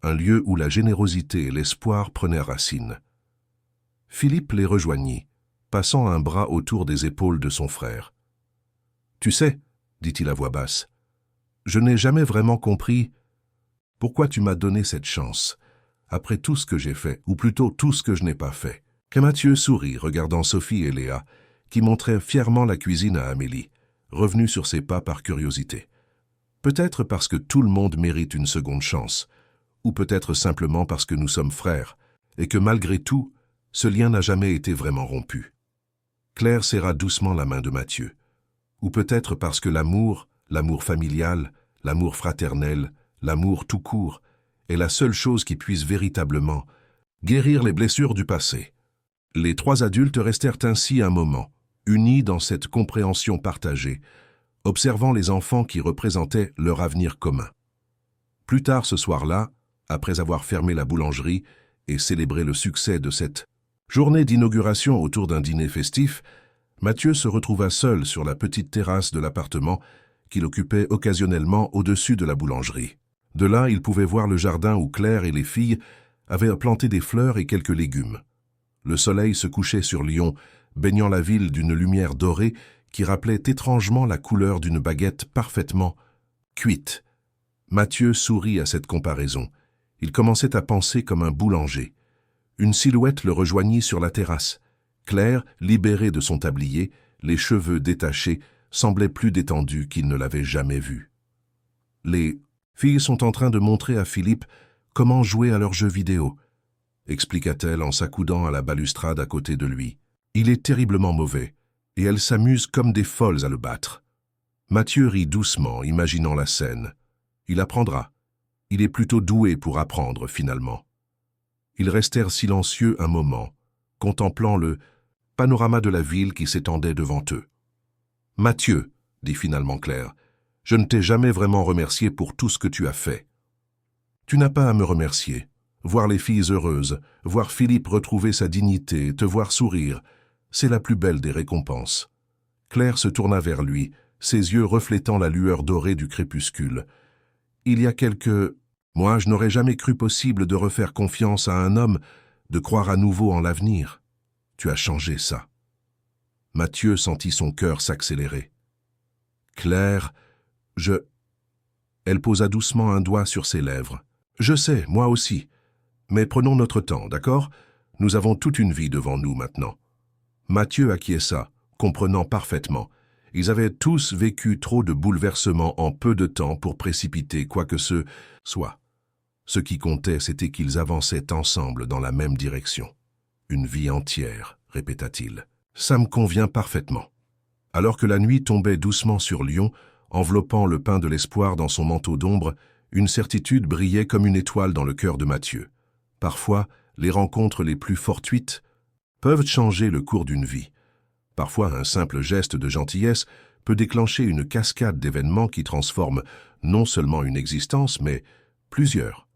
un lieu où la générosité et l'espoir prenaient racine. Philippe les rejoignit, passant un bras autour des épaules de son frère. « Tu sais, dit-il à voix basse, je n'ai jamais vraiment compris pourquoi tu m'as donné cette chance, après tout ce que j'ai fait, ou plutôt tout ce que je n'ai pas fait. » Que Mathieu sourit, regardant Sophie et Léa, qui montraient fièrement la cuisine à Amélie, revenue sur ses pas par curiosité. Peut-être parce que tout le monde mérite une seconde chance, ou peut-être simplement parce que nous sommes frères, et que malgré tout, ce lien n'a jamais été vraiment rompu. Claire serra doucement la main de Mathieu. Ou peut-être parce que l'amour familial, l'amour fraternel, l'amour tout court, est la seule chose qui puisse véritablement guérir les blessures du passé. Les trois adultes restèrent ainsi un moment, unis dans cette compréhension partagée, observant les enfants qui représentaient leur avenir commun. Plus tard ce soir-là, après avoir fermé la boulangerie et célébré le succès de cette journée d'inauguration autour d'un dîner festif, Mathieu se retrouva seul sur la petite terrasse de l'appartement qu'il occupait occasionnellement au-dessus de la boulangerie. De là, il pouvait voir le jardin où Claire et les filles avaient planté des fleurs et quelques légumes. Le soleil se couchait sur Lyon, baignant la ville d'une lumière dorée qui rappelait étrangement la couleur d'une baguette parfaitement cuite. Mathieu sourit à cette comparaison. Il commençait à penser comme un boulanger. Une silhouette le rejoignit sur la terrasse. Claire, libérée de son tablier, les cheveux détachés, semblait plus détendue qu'il ne l'avait jamais vue. « Les filles sont en train de montrer à Philippe comment jouer à leurs jeux vidéo, » expliqua-t-elle en s'accoudant à la balustrade à côté de lui. « Il est terriblement mauvais, et elles s'amusent comme des folles à le battre. » Mathieu rit doucement, imaginant la scène. Il apprendra. Il est plutôt doué pour apprendre, finalement. Ils restèrent silencieux un moment, contemplant le panorama de la ville qui s'étendait devant eux. « Mathieu, dit finalement Claire, je ne t'ai jamais vraiment remercié pour tout ce que tu as fait. »« Tu n'as pas à me remercier. Voir les filles heureuses, voir Philippe retrouver sa dignité, te voir sourire, c'est la plus belle des récompenses. » Claire se tourna vers lui, ses yeux reflétant la lueur dorée du crépuscule. « Il y a quelques... Moi, je n'aurais jamais cru possible de refaire confiance à un homme, de croire à nouveau en l'avenir. Tu as changé ça. » Mathieu sentit son cœur s'accélérer. « Claire, je... » Elle posa doucement un doigt sur ses lèvres. « Je sais, moi aussi. Mais prenons notre temps, d'accord? Nous avons toute une vie devant nous maintenant. » Mathieu acquiesça, comprenant parfaitement. Ils avaient tous vécu trop de bouleversements en peu de temps pour précipiter quoi que ce soit. Ce qui comptait, c'était qu'ils avançaient ensemble dans la même direction. « Une vie entière », répéta-t-il. « Ça me convient parfaitement. » Alors que la nuit tombait doucement sur Lyon, enveloppant le pain de l'espoir dans son manteau d'ombre, une certitude brillait comme une étoile dans le cœur de Mathieu. Parfois, les rencontres les plus fortuites peuvent changer le cours d'une vie. Parfois, un simple geste de gentillesse peut déclencher une cascade d'événements qui transforment non seulement une existence, mais plusieurs.